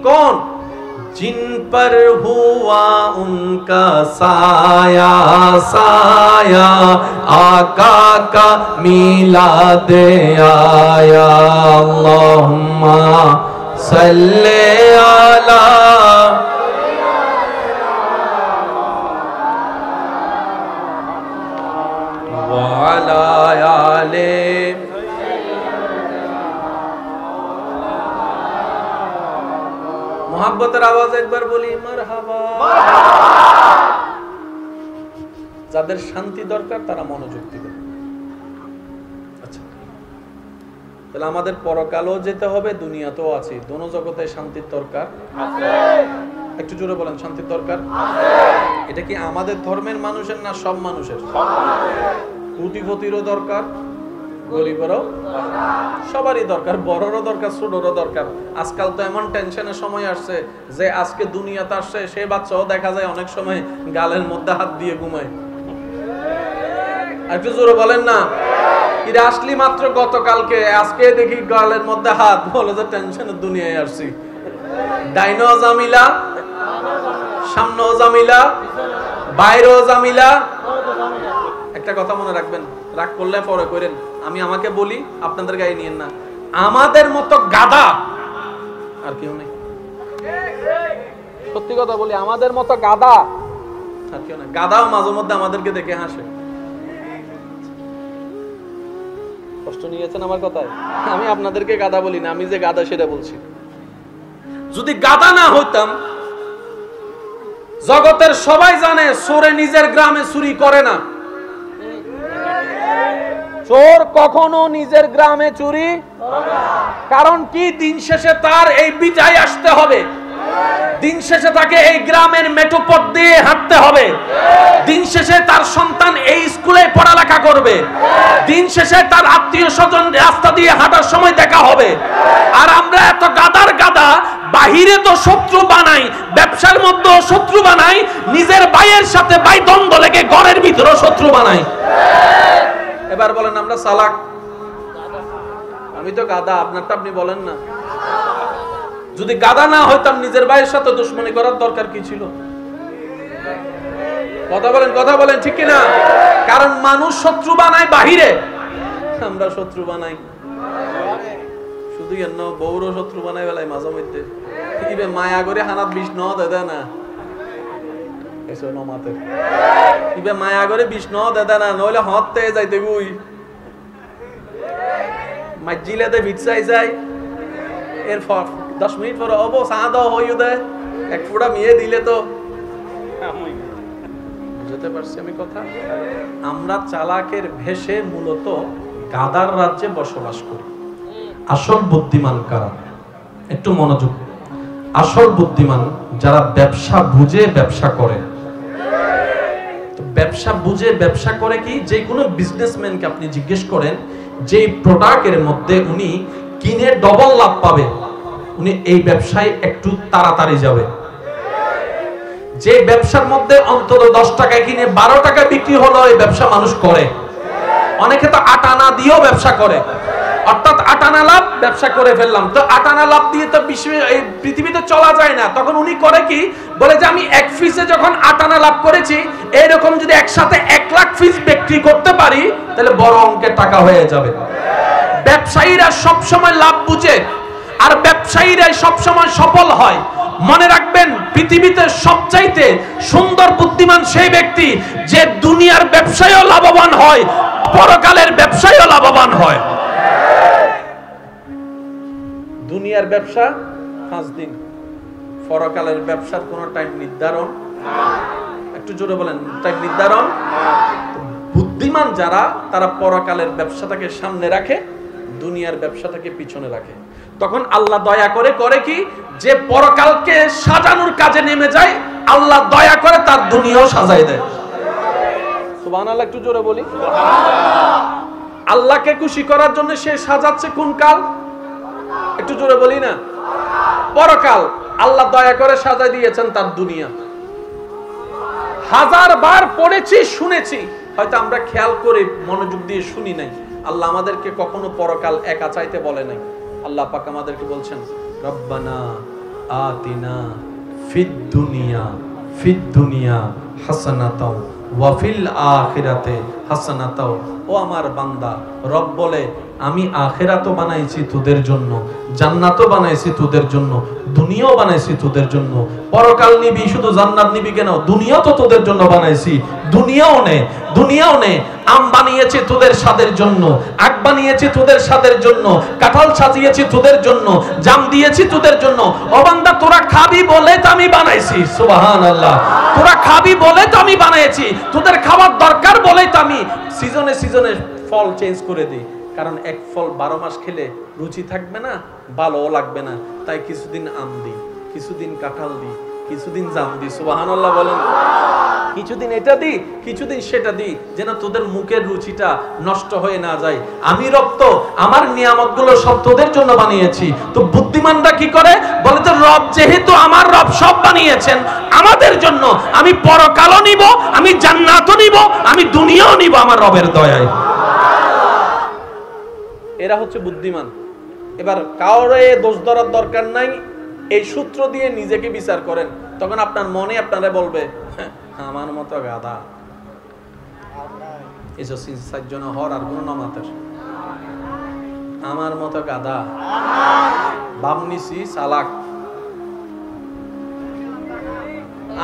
कौन जिन पर हुआ उनका साया साया आका का मिलाद आया अल्लाहुम्मा सल्ले अला वाला आले मोहब्बतेर आवाज একবার বলি মারহাবা যাদের শান্তি দরকার তারা মনোযোগ দিবে আচ্ছা তাহলে আমাদের পরকালও যেতে হবে দুনিয়াতেও আছে দোনো জগতে শান্তির দরকার আছে একটু জোরে বলেন, শান্তির দরকার? এটা কি আমাদের ধর্মের মানুষের না সব মানুষের? কোটিপতিরও দরকার, গরিবেরও, সবারই দরকার, বড়রও দরকার, ছোটরও দরকার। আজকাল তো এমন টেনশনের সময় আসছে যে আজকে দুনিয়াতে আসছে সে বাচ্চাও দেখা যায় অনেক সময় গালের মধ্যে হাত দিয়ে ঘুমায়। একটু জোরে বলেন না। এরা আসলি মাত্র গতকালকে, আজকে দেখি গালের মধ্যে হাত, বলে যে টেনশনের দুনিয়ায় আসছি। ডাইনো জামিলা, সামনেও জামিলা, বাইরেও জামিলা। একটা কথা মনে রাখবেন, রাগ করলে পরে করেন, আমি আমাকে বলি, আপনাদের গায়ে নিয়েন না। আমাদের মতো গাধা আর কেউ নেই। সত্যি কথা বলি, আমাদের মতো গাধা আর কেউ নেই। গাধাও মাঝে মধ্যে আমাদেরকে দেখে হাসে। কষ্ট নিয়েছেন আমার কথায়? আমি আপনাদেরকে গাধা বলি না, আমি যে গাধা সেটা বলছি। যদি গাধা না হইতাম, জগতের সবাই জানে চোরে নিজের গ্রামে চুরি করে না। চোর কখনো নিজের গ্রামে চুরি, কারণ কি, দিন শেষে তার এই বিজয় আসতে হবে, দিন শেষে তাকে এই গ্রামের মেঠোপথ দিয়ে হাঁটতে হবে, দিন শেষে তার সন্তান এই স্কুলে পড়ালেখা করবে, দিন শেষে তার আত্মীয় স্বজন রাস্তা দিয়ে হাঁটার সময় দেখা হবে। আর আমরা এত গাদার গাদা, বাহিরে তো শত্রু বানাই, ব্যবসার মধ্যেও শত্রু বানাই, নিজের ভাইয়ের সাথে ভাই দ্বন্দ্ব লেগে ঘরের ভিতরেও শত্রু বানাই। এবার বলেন আমরা চালাক? আমি তো গাদা, আপনারটা আপনি বলেন না। যদি গাদা না হইতাম, নিজের ভাইয়ের সাথে দুশ্মনী করার দরকার কি ছিল? কথা বলেন, ঠিক কিনা? কারণ মানুষ শত্রু বানায় বাহিরে, আমরা শত্রু বানাই শুধু এন্ন বউর শত্রু বানাই বেলায় মাঝে মধ্যে। ইবে মায়া করে হানাত বিষ ন দেয় না, এসো নমাতে ইবে মায়া করে বিষ ন দেয় না, নইলে হতে যাইতে গুই মাইজিলেতে ভিটসাই যায়। এরপর 10 মিনিট পরে অব চা দাও হইও দেয়, এক ফুটা মেয়ে দিলে তো। বুঝতে পারছি আমি কথা? আমরা চালাকের ভেষে মূলত গাদার রাজ্যে বসবাস করি। আসল বুদ্ধিমান কারা? একটু মনোযোগ। আসল বুদ্ধিমান যারা ব্যবসা বুঝে ব্যবসা করে। তো ব্যবসা বুঝে ব্যবসা করে কি, যে কোনো বিজনেসম্যানকে আপনি জিজ্ঞেস করেন যে প্রোডাক্টের মধ্যে উনি কিনে ডবল লাভ পাবে, উনি এই ব্যবসায় একটু তাড়াতাড়ি যাবে। যে ব্যবসার মধ্যে অন্তত 10 টাকায় কিনে 12 টাকা বিক্রি হলো, এই ব্যবসা মানুষ করে। অনেকে তো 8 আনা দিয়েও ব্যবসা করে, অর্থাৎ 8 আনা লাভ ব্যবসা করে ফেললাম। তো 8 আনা লাভ দিয়ে তো এই পৃথিবীতে চলা যায় না। তখন উনি করে কি, বলে যে আমি 1 পিসে যখন 8 আনা লাভ করেছি, এরকম যদি একসাথে 1 লাখ পিস বিক্রি করতে পারি, তাহলে বড় অঙ্কের টাকা হয়ে যাবে। ব্যবসায়ীরা সব সময় লাভ বুঝে, আর ব্যবসায়ীরাই সব সময় সফল হয়। মনে রাখবেন, পৃথিবীতে সবচাইতে সুন্দর বুদ্ধিমান সেই ব্যক্তি যে দুনিয়ার ব্যবসায়ও লাভবান হয়, পরকালের ব্যবসায়ও লাভবান হয়। দুনিয়ার ব্যবসা 5 দিন, পরকালের ব্যবসার কোনো টাইম নির্ধারণ। একটু জোরে বলেন, টাইম নির্ধারণ। বুদ্ধিমান যারা, তারা পরকালের ব্যবসাটাকে সামনে রাখে, দুনিয়ার ব্যবসাটাকে পিছনে রাখে। তখন আল্লাহ দয়া করে করে কি, যে পরকালকে সাজানোর কাজে নেমে যায়, আল্লাহ দয়া করে তার দুনিয়াও সাজাই দেয়। সুবহানাল্লাহ, একটু জোরে বলি। আল্লাহকে খুশি করার জন্য সে সাজাচ্ছে কোন কাল? একটু জোরে বলি না। পরকাল আল্লাহ দয়া করে সাজাই দিয়েছেন তার দুনিয়া। 1000 বার পড়েছি, শুনেছি, হয়তো আমরা খেয়াল করে মনোযোগ দিয়ে শুনি নাই। আল্লাহ আমাদেরকে কখনো পরকাল একা চাইতে বলে নাই। আল্লাহ পাক আমাদেরকে বলছেন, রব্বানা আতিনা ফিদ দুনিয়া হাসানাতাও ওয়া ফিল আখিরাতে হাসানাতাও। ও আমার বান্দা, রব বলে আমি আখিরাতও বানাইছি তোদের জন্য, জান্নাতও বানাইছি তোদের জন্য, দুনিয়াও বানাইছি তোদের জন্য। পরকাল নিবি, শুধু জান্নাত নিবি কেন? দুনিয়া তো তোদের জন্য বানাইছি, দুনিয়াও নে। আম বানিয়েছি তোদের স্বাদের জন্য, আখ বানিয়েছি তোদের স্বাদের জন্য, কাঁঠাল সাজিয়েছি তোদের জন্য, জাম দিয়েছি তোদের জন্য। ও বান্দা, তোরা খাবি বলে তো আমি বানাইছি। সুবহানাল্লাহ, তোরা খাবি বলে তো আমি বানাইছি, তোদের খাবার দরকার বলেই তো আমি সিজনে সিজনে ফল চেঞ্জ করে দিই। কারণ এক ফল 12 মাস খেলে রুচি থাকবে না, ভালোও লাগবে না। তাই কিছুদিন আম দিই, কিছুদিন কাঁঠাল দিই, কিছুদিন জাম দি, সুবহানাল্লাহ বলেন। কিছুদিন এটা দি, কিছুদিন সেটা দি, যেন তোদের মুখের রুচিটা নষ্ট হয়ে না যায়। আমি রব তো আমার নিয়ামতগুলো সব তোদের জন্য বানিয়েছি। তো বুদ্ধিমানরা কি করে বলে, তো রব যেহেতু আমার রব সব বানিয়েছেন আমাদের জন্য, আমি পরকালও নিব, আমি জান্নাতও নিব, আমি দুনিয়াও নিব আমার রবের দয়ায়। এরা হচ্ছে বুদ্ধিমান। এবার কাউরে দোষ ধরার দরকার নাই, এই সূত্র দিয়ে নিজেকে বিচার করেন, তখন আপনার মনে আপনারা বলবে আমার মতো গাধা। এসব চারজন হর আর কোন নমাতের আমার মতো গাধা বামনিসি চালাক।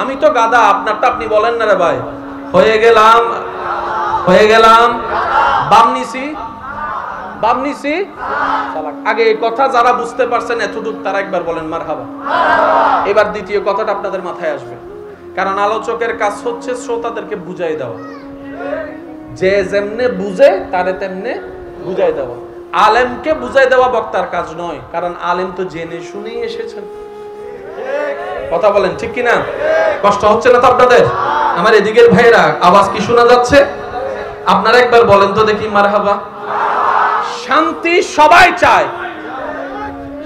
আমি তো গাধা, আপনারটা আপনি বলেন না রে ভাই। হয়ে গেলাম বামনিসি চালাক। আগে এই কথা যারা বুঝতে পারছেন এতটুকু তারা একবার বলেন মারহাবা। এবার দ্বিতীয় কথাটা আপনাদের মাথায় আসবে, কারণ আলোচকের কাজ হচ্ছে শ্রোতাদেরকে বুঝাই দেওয়া। যে যেমনে বুঝে তারে তেমনে বুঝাই দেওয়া। আলেমকে বুঝাই দেওয়া বক্তার কাজ নয়, কারণ আলেম তো জেনে শুনেই এসেছেন। কথা বলেন ঠিক কিনা? কষ্ট হচ্ছে না তো আপনাদের? আমার এদিকের ভাইরা আওয়াজ কি শোনা যাচ্ছে? আপনারা একবার বলেন তো দেখি মারহাবা। শান্তি সবাই চায়,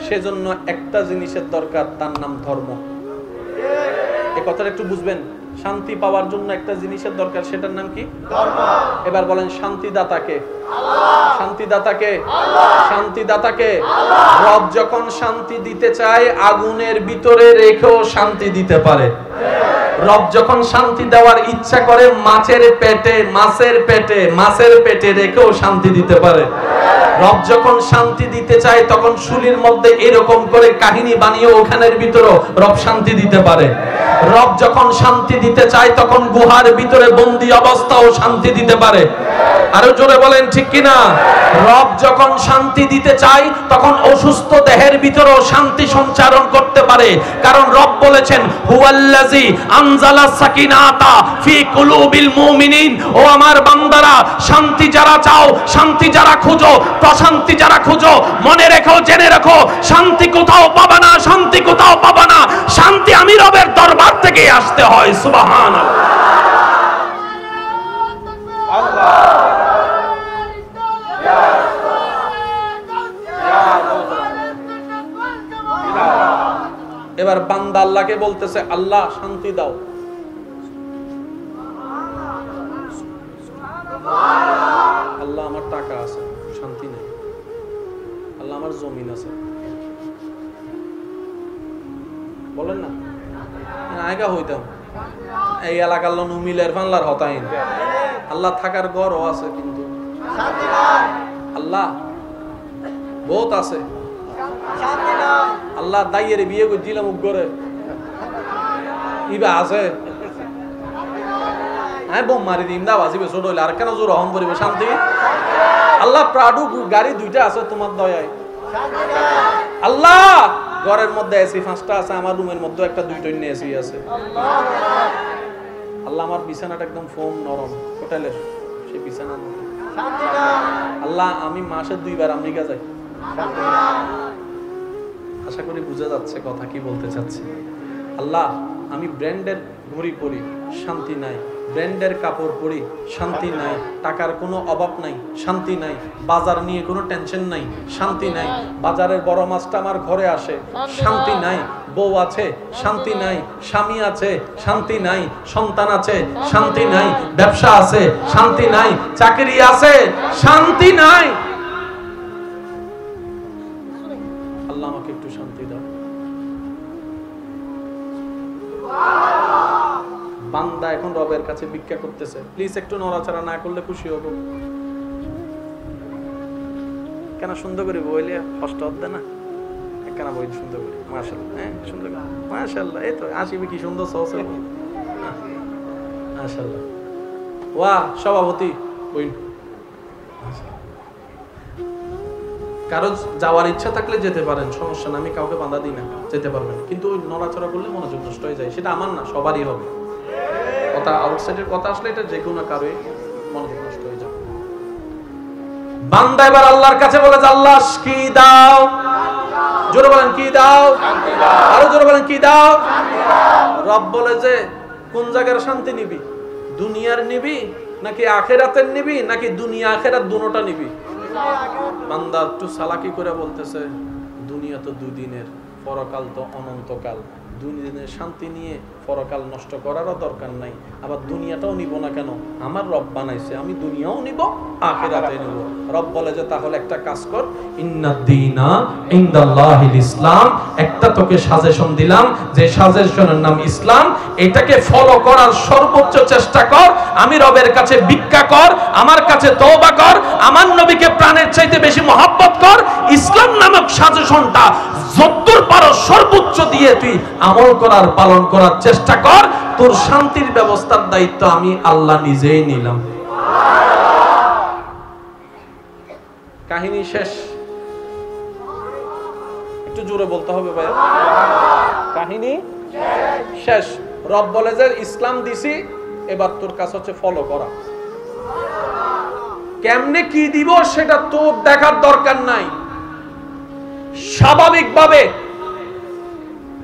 সেজন্য একটা জিনিসের দরকার, তার নাম ধর্ম। এই কথাটা একটু বুঝবেন। শান্তি পাওয়ার জন্য একটা জিনিসের দরকার, সেটার নাম কি? ধর্ম। এবার বলেন শান্তিদাতাকে। শান্তিদাতাকে রব যখন শান্তি দিতে চায় আগুনের ভিতরে রেখেও শান্তি দিতে পারে। রব যখন শান্তি দেওয়ার ইচ্ছা করে মাছের পেটে রেখেও শান্তি দিতে পারে। রব যখন শান্তি দিতে চায় তখন শুলির মধ্যে এরকম করে কাহিনী বানিয়ে ওখানের ভিতরেও রব শান্তি দিতে পারে। রব যখন শান্তি দিতে চায় তখন গুহার ভিতরে বন্দি অবস্থাও শান্তি দিতে পারে। আরো জোরে বলেন ঠিক কিনা? রব যখন শান্তি দিতে চায় তখন অসুস্থ দেহের ভিতরেও শান্তি সঞ্চারণ করতে পারে, কারণ রব বলেছেন হুয়াল্লাযী আনজালা সাকিনাতা ফি কুলুবিল মুমিনিন। ও আমার বান্দারা, শান্তি যারা চাও, শান্তি যারা খুঁজো, প্রশান্তি যারা খুঁজো, মনে রেখো, জেনে রাখো, শান্তি কোথাও পাবা না, শান্তি কোথাও পাবা না। শান্তি আমি রবের দরবার থেকে আসতে হয়। সুবহানাল্লাহ। এবার বান্দা আল্লাহকে বলতেছে, আল্লাহ শান্তি দাও। আল্লাহ আমার টাকা আছে, শান্তি নেই। আল্লাহ আমার জমিন আছে, বলেন না আগা হইতাম এই এলাকার লোক মিলের ফানলার হতাইন। আল্লাহ থাকার ঘরও আছে কিন্তু আল্লাহ বহুত আছে। আল্লাহ দাইয়ের বিয়ে করে দিলাম উপরে ইবা আছে, হ্যাঁ বোম মারি দিম দা বাজিবে ছোট হইলে আর কেন জোর হন করিবে শান্তি। আল্লাহ প্রাডু গাড়ি দুইটা আছে তোমার দয়ায়। আল্লাহ ঘরের মধ্যে এসি 5টা আছে, আমার রুমের মধ্যে একটা 2 টন এসি আছে। আল্লাহ আমার বিছানাটা একদম ফোম নরম, হোটেলের সেই বিছানা। আল্লাহ আমি মাসে 2 বার আমেরিকা যাই। আশা করি বুঝা যাচ্ছে কথা কি বলতে চাচ্ছি। আল্লাহ আমি ব্র্যান্ডের ঘড়ি পরি, শান্তি নাই। ব্র্যান্ডের কাপড় পরি, শান্তি নাই। টাকার কোনো অভাব নাই, শান্তি নাই। বাজার নিয়ে কোনো টেনশন নাই, শান্তি নাই। বাজারের বড় মাছটা আমার ঘরে আসে, শান্তি নাই। বউ আছে, শান্তি নাই। স্বামী আছে, শান্তি নাই। সন্তান আছে, শান্তি নাই। ব্যবসা আছে, শান্তি নাই। চাকরি আছে, শান্তি নাই। আল্লাহ আমাকে একটু শান্তি দাও। বান্দা এখন রবের কাছে ভিক্ষা করতেছে, প্লিজ একটু নড়াচড়া না করলে খুশি হব। কেন সুন্দর করে বইলে কষ্ট হচ্ছে না? কেন বই সুন্দর করে? মাশাআল্লাহ, হ্যাঁ সুন্দর, মাশাআল্লাহ। এই তো আসিবে কি সুন্দর সহজ, মাশাআল্লাহ। ওয়াহ সভাপতি বই। কারো যাওয়ার ইচ্ছা থাকলে যেতে পারেন, সমস্যা না, আমি কাউকে বাধা দিই না, যেতে পারবেন। কিন্তু ওই নড়াচড়া করলে মনোযোগ নষ্ট হয়ে যায়, সেটা আমার না, সবারই হবে। কথা আউটসাইডের কথা আসলে এটা যে কোনো কারোই মনোযোগ নষ্ট হয়ে যায়। বান্দা এবার আল্লাহর কাছে বলে যে আল্লাহ কি দাও? জোরে বলেন কি দাও? শান্তি দাও। আরো জোরে বলেন কি দাও? শান্তি দাও। রব বলে যে কোন জায়গার শান্তি নিবি, দুনিয়ার নিবি নাকি আখেরাতের নিবি, নাকি দুনিয়া আখেরাত দুটোটা নিবি? বান্দা একটু চালাকি করে বলতেছে দুনিয়া তো দুদিনের, পরকাল তো অনন্তকাল, দুদিনের শান্তি নিয়ে পরকাল নষ্ট করারও দরকার নাই, আবার দুনিয়াটাও নিব না কেন, আমার রব বানাইছে, আমি দুনিয়াও নিব আখিরাতে নিব। রব বলে যে তাহলে একটা কাজ কর, ইন্নাদ-দীনা ইনদাল্লাহিল ইসলাম, একটা তোকে সাজেশন দিলাম, যে সাজেশনের নাম ইসলাম, এটাকে ফলো করার সর্বোচ্চ চেষ্টা কর, আমি রবের কাছে ভিক্ষা কর, আমার কাছে তওবা কর, আমার নবীকে প্রাণের চাইতে বেশি মহব্বত কর, ইসলাম নামক সাজেশনটা যতদূর পারো সর্বোচ্চ দিয়ে তুই আমল করার, পালন করার চেষ্টা কর, তোর শান্তির ব্যবস্থার দায়িত্ব আমি আল্লাহ নিজেই নিলাম। কাহিনী শেষ। একটু জোরে বলতে হবে ভাই, কাহিনী শেষ। রব বলে যে ইসলাম দিছি, এবার তোর কাজ হচ্ছে ফলো করা। কেমনে কি দিব সেটা তোর দেখার দরকার নাই। স্বাভাবিকভাবে,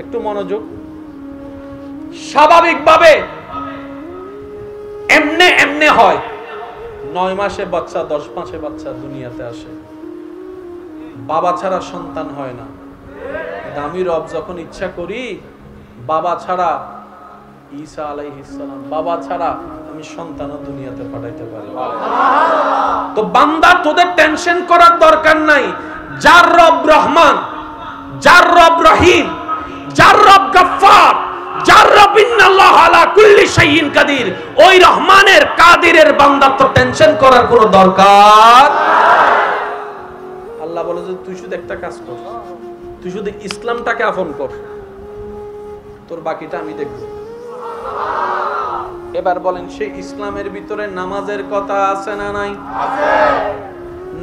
একটু মনোযোগ, স্বাভাবিকভাবে এমনে এমনে হয়। 9 মাসে বাচ্চা, 10 মাসে বাচ্চা দুনিয়াতে আসে, বাবা ছাড়া সন্তান হয় না। আমি রব যখন ইচ্ছা করি, বাবা ছাড়া, ঈসা আলাইহিস সালাম বাবা ছাড়া আমি সন্তানও দুনিয়াতে পাঠাইতে পারি। তো বান্দা তোদের টেনশন করার দরকার নাই। যার রব রহমান, যার রব রহিম, যার রব গফফার, যার রব ইন্নাল্লাহা আলা কুল্লি শাইইন কাদির, ওই রহমানের কাদিরের বান্দার তো টেনশন করার কোনো দরকার। আল্লাহ বলে যে তুই শুধু একটা কাজ কর, তুই শুধু ইসলামটাকে আপন কর, তোর বাকিটা আমি দেখব। এবার বলেন, সেই ইসলামের ভিতরে নামাজের কথা আছে না নাই? আছে।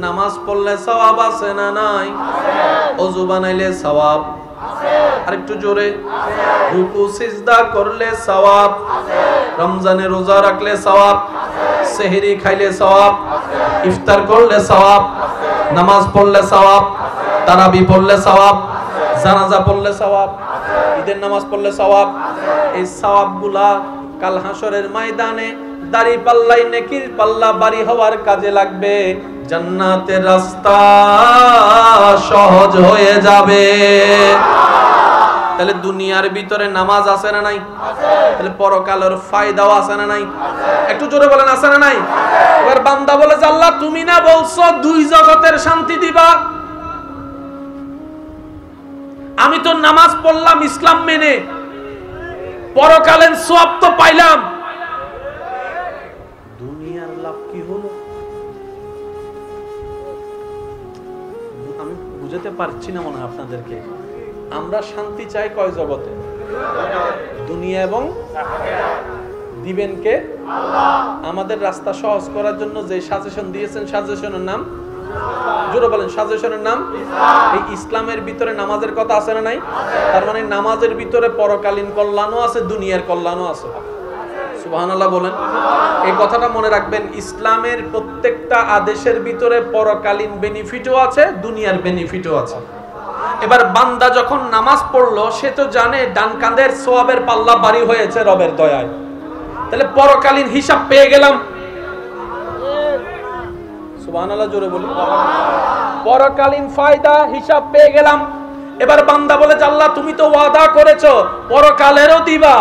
নামাজ পড়লে সওয়াব আছে না নাই? আছে। ওযু বানাইলে সওয়াব আছে। আরেকটু জোরে, আছে। রুকু সিজদা করলে সওয়াব আছে। রমজানে রোজা রাখলে সওয়াব আছে। সেহরি খাইলে সওয়াব আছে। ইফতার করলে সওয়াব আছে। নামাজ পড়লে সওয়াব আছে। তারাবি পড়লে সওয়াব আছে। জানাজা পড়লে সওয়াব আছে। ঈদের নামাজ পড়লে সওয়াব আছে। এই সওয়াবগুলা কাল হাসরের ময়দানে দাড়ি পাল্লাই নেকির পাল্লা বাড়ি হওয়ার কাজে লাগবে, জান্নাতের রাস্তা সহজ হয়ে যাবে। তাহলে দুনিয়ার ভিতরে নামাজ আছে না নাই? আছে। তাহলে পরকালের ফায়দাও আছে না নাই? আছে। একটু জোরে বলেন, আছে না নাই? আছে। এবার বান্দা বলে যে আল্লাহ তুমি না বলছো দুই জগতের শান্তি দিবা, আমি তো নামাজ পড়লাম ইসলাম মেনে, পরকালের সওয়াব তো পাইলাম, দুনিয়ার লাভ কি হলো? আমি বুঝাতে পারছি না মনে হয় আপনাদেরকে। আমরা শান্তি চাই কয় জগতে? দুনিয়া এবং আখিরাত। দিবেন কে? আল্লাহ। আমাদের রাস্তা সহজ করার জন্য যে সাজেশন দিয়েছেন, সাজেশনের নাম জোরে বলেন, সাজেশনের নাম ইসলাম। এই ইসলামের ভিতরে নামাজের কথা আছে না নাই? আছে। তার মানে নামাজের ভিতরে পরকালীন কল্যাণও আছে, দুনিয়ার কল্যাণও আছে। সুবহানাল্লাহ বলেন। এই কথাটা মনে রাখবেন, ইসলামের প্রত্যেকটা আদেশের ভিতরে পরকালীন বেনিফিটও আছে, দুনিয়ার বেনিফিটও আছে। এবার বান্দা যখন নামাজ পড়লো, সে তো জানে ডান কাঁধের সওয়াবের পাল্লা ভারী হয়েছে রবের দয়ায়, তাহলে পরকালীন হিসাব পেয়ে গেলাম। সুবহানাল্লাহ জোরে বলি, পরকালীন ফায়দা হিসাব পেয়ে গেলাম। এবার বান্দা বলে যে আল্লাহ তুমি তো ওয়াদা করেছো পরকালেরও দিবা,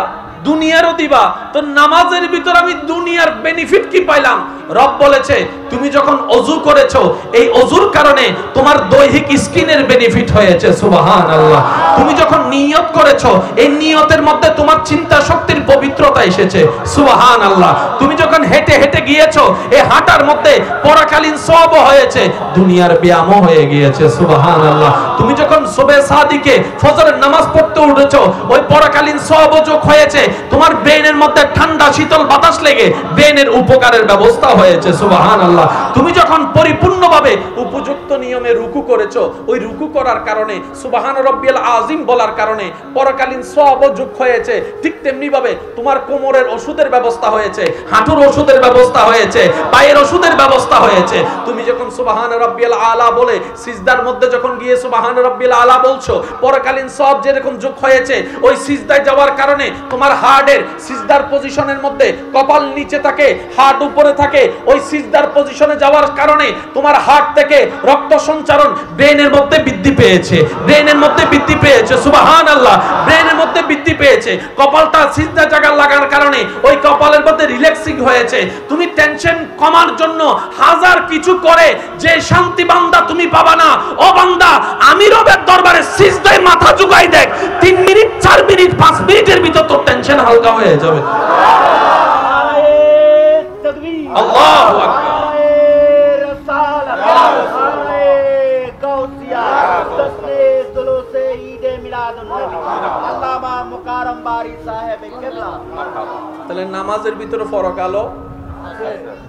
দুনিয়ারও দিবা, তো নামাজের ভিতর আমি দুনিয়ার বেনিফিট কি পাইলাম? রব বলেছে তুমি যখন ওযু করেছো, এই ওযুর কারণে তোমার দৈহিক স্কিনের বেনিফিট হয়েছে। সুবহানাল্লাহ। তুমি যখন নিয়ত করেছো, এই নিয়তের মধ্যে তোমার চিন্তা শক্তির পবিত্রতা এসেছে। সুবহানাল্লাহ। তুমি যখন হেঁটে হেঁটে গিয়েছো, এই হাঁটার মধ্যে পরকালীন সওয়াবও হয়েছে, দুনিয়ার ব্যায়ামও হয়ে গিয়েছে। সুবহানাল্লাহ। তুমি যখন সুবহে সাদিকে ফজরের নামাজ পড়তে উঠেছো, ওই পরকালীন সওয়াবও যোগ হয়েছে, তোমার ব্রেনের মধ্যে ঠান্ডা শীতল বাতাস লেগে ব্রেনের উপকারের ব্যবস্থা হয়েছে। সুবহানাল্লাহ। তুমি যখন পরিপূর্ণভাবে উপযুক্ত নিয়মে রুকু করেছো, ওই রুকু করার কারণে সুবহান রাব্বিয়াল আযীম বলার কারণে পরকালীন সওয়াবও যোগ হয়েছে। ঠিক তেমনি ভাবে তোমার কোমরের ওষুধের ব্যবস্থা হয়েছে, হাঁটুর ওষুধের ব্যবস্থা হয়েছে, পায়ের ওষুধের ব্যবস্থা হয়েছে। তুমি যখন সুবহান রাব্বিয়াল আলা বলে সিজদার মধ্যে যখন গিয়ে সুবহান সুবহান রাব্বিল আলা বলছো, পরকালীন সওয়াব যেরকম যোগ হয়েছে, ওই সিজদায় যাওয়ার কারণে তোমার হার্টের সিজদার পজিশনের মধ্যে কপাল নিচে থাকে, হার্ট উপরে থাকে, ওই সিজদার পজিশনে যাওয়ার কারণে তোমার হার্ট থেকে রক্ত সঞ্চারণ ব্রেনের মধ্যে বৃদ্ধি পেয়েছে, ব্রেনের মধ্যে বৃদ্ধি পেয়েছে। সুবহানাল্লাহ, ব্রেনের মধ্যে বৃদ্ধি পেয়েছে। কপালটা সিজদা জায়গা লাগার কারণে ওই কপালের মধ্যে রিল্যাক্সিং হয়েছে। তুমি টেনশন কমার জন্য হাজার কিছু করে যে শান্তি বান্দা তুমি পাবা না। ও বান্দা, আমি রবের দরবারে সিজদায় মাথা ঝুঁকাই দেখ, 3 মিনিট 4 মিনিট 5 মিনিটের ভিতর তোর টেনশন হালকা হয়ে যাবে। আল্লাহু আকবার। তাহলে নামাজের ভিতরে ফরক আলো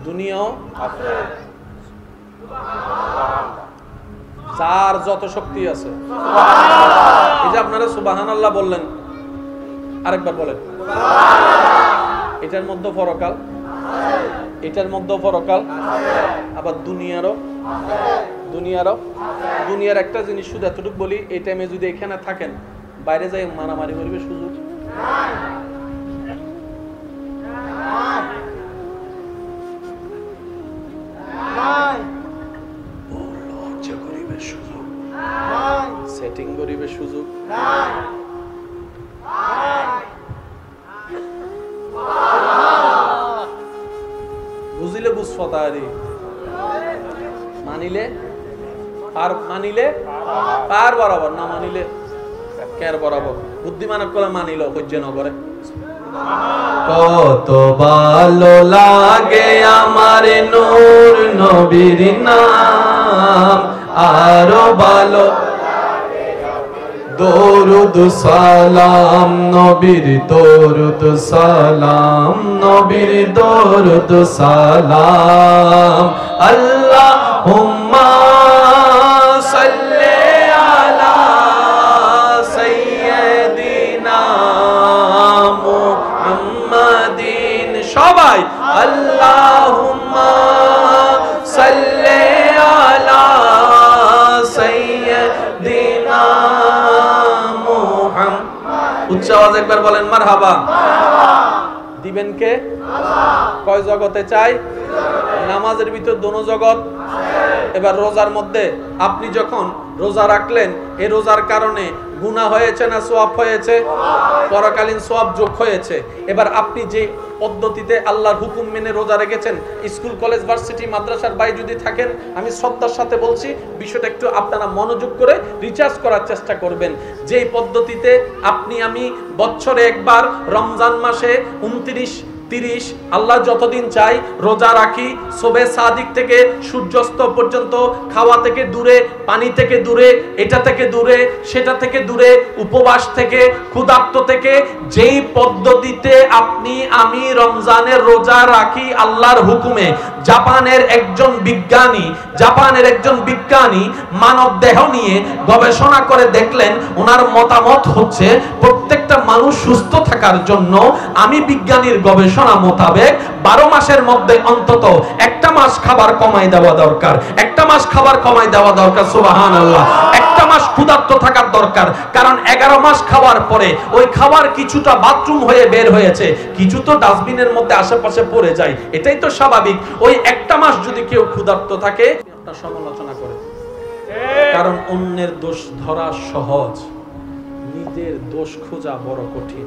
দুনিয়াও আছে, যার যত শক্তি আছে। এই যে আপনারা সুবহানাল্লাহ বললেন, আরেকবার বলেন। এটার মধ্যে ফরকাল, এটার মধ্যে ফরকাল, আবার দুনিয়ার একটা জিনিস শুধু এতটুকু বলি, এই টাইমে যদি এখানে থাকেন, বাইরে যাই মারামারি করবে সুযোগ সেটিং করিবে সুযোগ বুঝিলে বুঝফতারি মানিলে পার বরাবর, না মানিলে কের বরাবর। বুদ্ধিমানক কলে মানিল সহ্য ন করে। কত ভালো লাগে আমার নূর নবীর নাম, আরো ভালো দরুদ সালাম নবীর, দরুদ সালাম নবীর, দরুদ সালাম। আল্লাহুম্মা সাল্লি আলা সাইয়্যিদিনা মুহাম্মাদিন। সবাই আল্লাহুম্মা সাল্লি আলা সাইয়্যিদিনা মুহাম্মাদ। উচ্চ আওয়াজে একবার বলেন মারহাবা। দিবেন কে? কয় জগতে চাই? নামাজের ভিতর দোনো জগৎ। এবার রোজার মধ্যে আপনি যখন রোজা রাখলেন, এই রোজার কারণে গুনাহ হয়েছে না সওয়াব হয়েছে? পরকালীন সওয়াব যোগ হয়েছে। এবার আপনি যে পদ্ধতিতে আল্লাহর হুকুম মেনে রোজা রেখেছেন, স্কুল কলেজ ভার্সিটি মাদ্রাসার বাইরে যদি থাকেন, আমি শ্রদ্ধার সাথে বলছি বিষয়টা একটু আপনারা মনোযোগ করে রিচার্জ করার চেষ্টা করবেন। যেই পদ্ধতিতে আপনি আমি বছরে একবার রমজান মাসে 29, 30 আল্লাহ যতদিন চাই রোজা রাখি, শবে সাদিক থেকে সূর্যাস্ত পর্যন্ত, খাওয়া থেকে দূরে, পানি থেকে দূরে, এটা থেকে দূরে, সেটা থেকে দূরে, উপবাস থেকে, ক্ষুধার্ত থেকে, যেই পদ্ধতিতে আপনি আমি রমজানের রোজা রাখি আল্লাহর হুকুমে, জাপানের একজন বিজ্ঞানী মানব দেহ নিয়ে গবেষণা করে দেখলেন, ওনার মতামত হচ্ছে প্রত্যেকটা মানুষ সুস্থ থাকার জন্য আমি বিজ্ঞানীর গবেষণা মোতাবেক 12 মাসের মধ্যে অন্তত একটা মাস খাবার কমাই দেওয়া দরকার, একটা মাস খাবার কমাই দেওয়া দরকার। সুবহানাল্লাহ। একটা মাস ক্ষুধার্ত থাকার দরকার, কারণ 11 মাস খাওয়ার পরে ওই খাবার কিছুটা বাথরুম হয়ে বের হয়েছে, কিছু তো ডাস্টবিনের মধ্যে আশেপাশে পড়ে যায়, এটাই তো স্বাভাবিক। ওই একটা মাস যদি কেউ ক্ষুধার্ত থাকে, আপনার সমালোচনা করে, কারণ অন্যের দোষ ধরা সহজ, নিজের দোষ খোঁজা বড় কঠিন।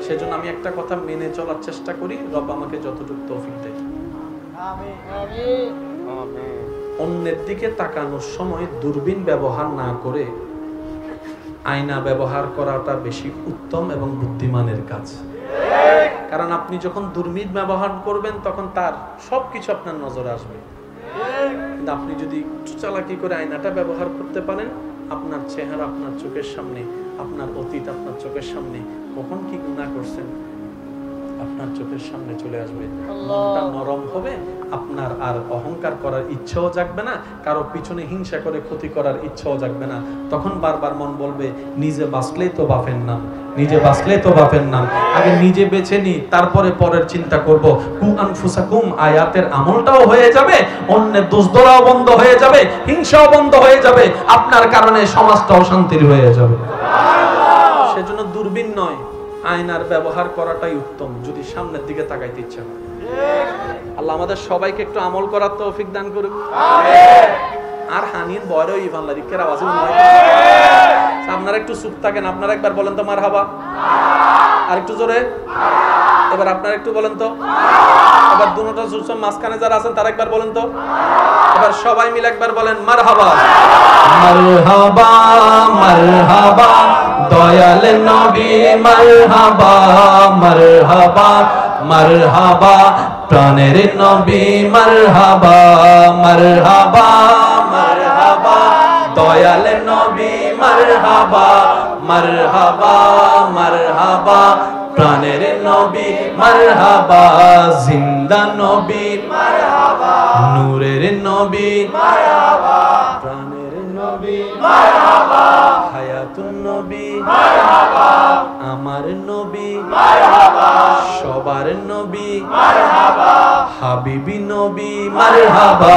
সেজন্য আমি একটা কথা মেনে চলার চেষ্টা করি, রব আমাকে যতটুকু তৌফিক দেয়। অন্যের দিকে তাকানোর সময় দূরবীন ব্যবহার না করে আয়না ব্যবহার করাটা বেশি উত্তম এবং বুদ্ধিমানের কাজ। কারণ আপনি যখন দূরবীন ব্যবহার করবেন তখন তার সবকিছু আপনার নজরে আসবে। কিন্তু আপনি যদি একটু চালাকি করে আয়নাটা ব্যবহার করতে পারেন, আপনার চেহারা আপনার চোখের সামনে, আপনার অতীত আপনার চোখের সামনে, কখন কি গুনাহ করছেন আপনার চোখের সামনে চলে আসবে। মনটা নরম হবে, আপনার আর অহংকার করার ইচ্ছাও জাগবে না, কারো পিছনে হিংসা করে ক্ষতি করার ইচ্ছাও জাগবে না। তখন বারবার মন বলবে নিজে বাঁচলেই তো বাপের নাম, নিজে বাঁচলে তো বাপের নাম, আগে নিজে বেঁচে নি, তারপরে পরের চিন্তা করব। কু আনফুসাকুম আয়াতের আমলটাও হয়ে যাবে, অন্যের দোষ ধরাও বন্ধ হয়ে যাবে, হিংসাও বন্ধ হয়ে যাবে, আপনার কারণে সমাজটাও শান্তির হয়ে যাবে। সেজন্য দূরবীন নয়, আয়নার ব্যবহার করাটাই উত্তম যদি সামনের দিকে তাকাইতে ইচ্ছা হয়। আল্লাহ আমাদের সবাইকে একটু আমল করার তৌফিক দান করুক। আর হানির বড় ইভান লারিকের আওয়াজ নয়, আপনারা একটু চুপ থাকেন, আপনারা একবার বলেন তো মারহাবা, আর একটু জোরে, এবার আপনারা একটু বলেন তো, এবার দুটোটা সুসম মাঝখানে যারা আছেন তারা একবার বলেন তো, এবার সবাই মিলে একবার বলেন মারহাবা। মারহাবা মারহাবা দয়াল নবী, মারহাবা মারহাবা মারহাবা প্রাণের নবী, মারহাবা মারহাবা মারহাবা দয়াল নবী, মারহাবা মারহাবা মারহাবা প্রাণের নবী, মারহাবা জিন্দা নবী, মারহাবা নূরের নবী, মারহাবা প্রাণের নবী, মারহাবা হায়াতুন নবী, মারহাবা আমার নবী, মারহাবা সবার নবী, মারহাবা হাবিবি নবী, মারহাবা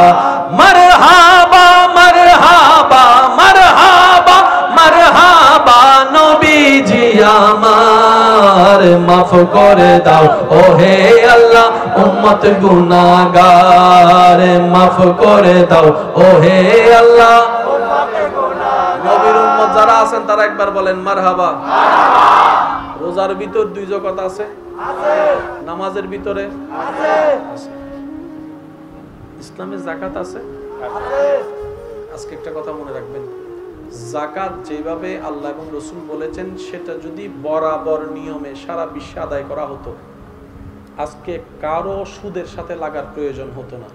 মারহাবা মারহাবা মারহাবা মারহাবা নবীজি আমার, মাফ করে দাও ও হে আল্লাহ উম্মত গুনাহগার, মাফ করে দাও ও হে আল্লাহ উম্মত গুনাহগার। নবীর উম্মত যারা আছেন তারা একবার বলেন মারহাবা। রোজার ভিতর দুই জগত আছে, নামাজের ভিতরে আছে, ইসলামে যাকাত আছে। আজকে একটা কথা মনে রাখবেন, যাকাত যেভাবে আল্লাহ এবং রাসূল বলেছেন সেটা যদি বরাবর নিয়মে সারা বিশ্বে আদায় করা হতো, আজকে কারো সুদের সাথে লাগার প্রয়োজন হতো না,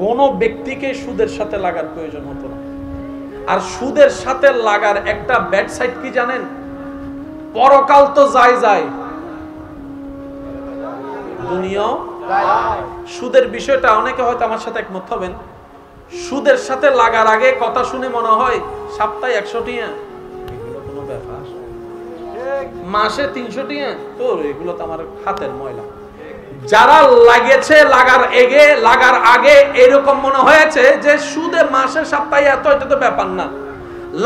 কোন ব্যক্তিকে সুদের সাথে লাগার প্রয়োজন হতো না। আর সুদের সাথে লাগার একটা ব্যাড সাইড কি জানেন? পরকাল তো যায় যায়, দুনিয়াও। সুদের বিষয়টা অনেকে হয়তো আমার সাথে একমত হবেন, সুদের সাথে লাগার আগে কথা শুনে মনে হয় সপ্তাহে 100 টাকা, এগুলো কোনো ব্যাপার, মাসে 300 টাকা, তো এগুলো তো আমার হাতের ময়লা। যারা লাগেছে লাগার আগে এরকম মনে হয়েছে যে সুদে মাসে সপ্তাহে এত, এটা তো ব্যাপার না।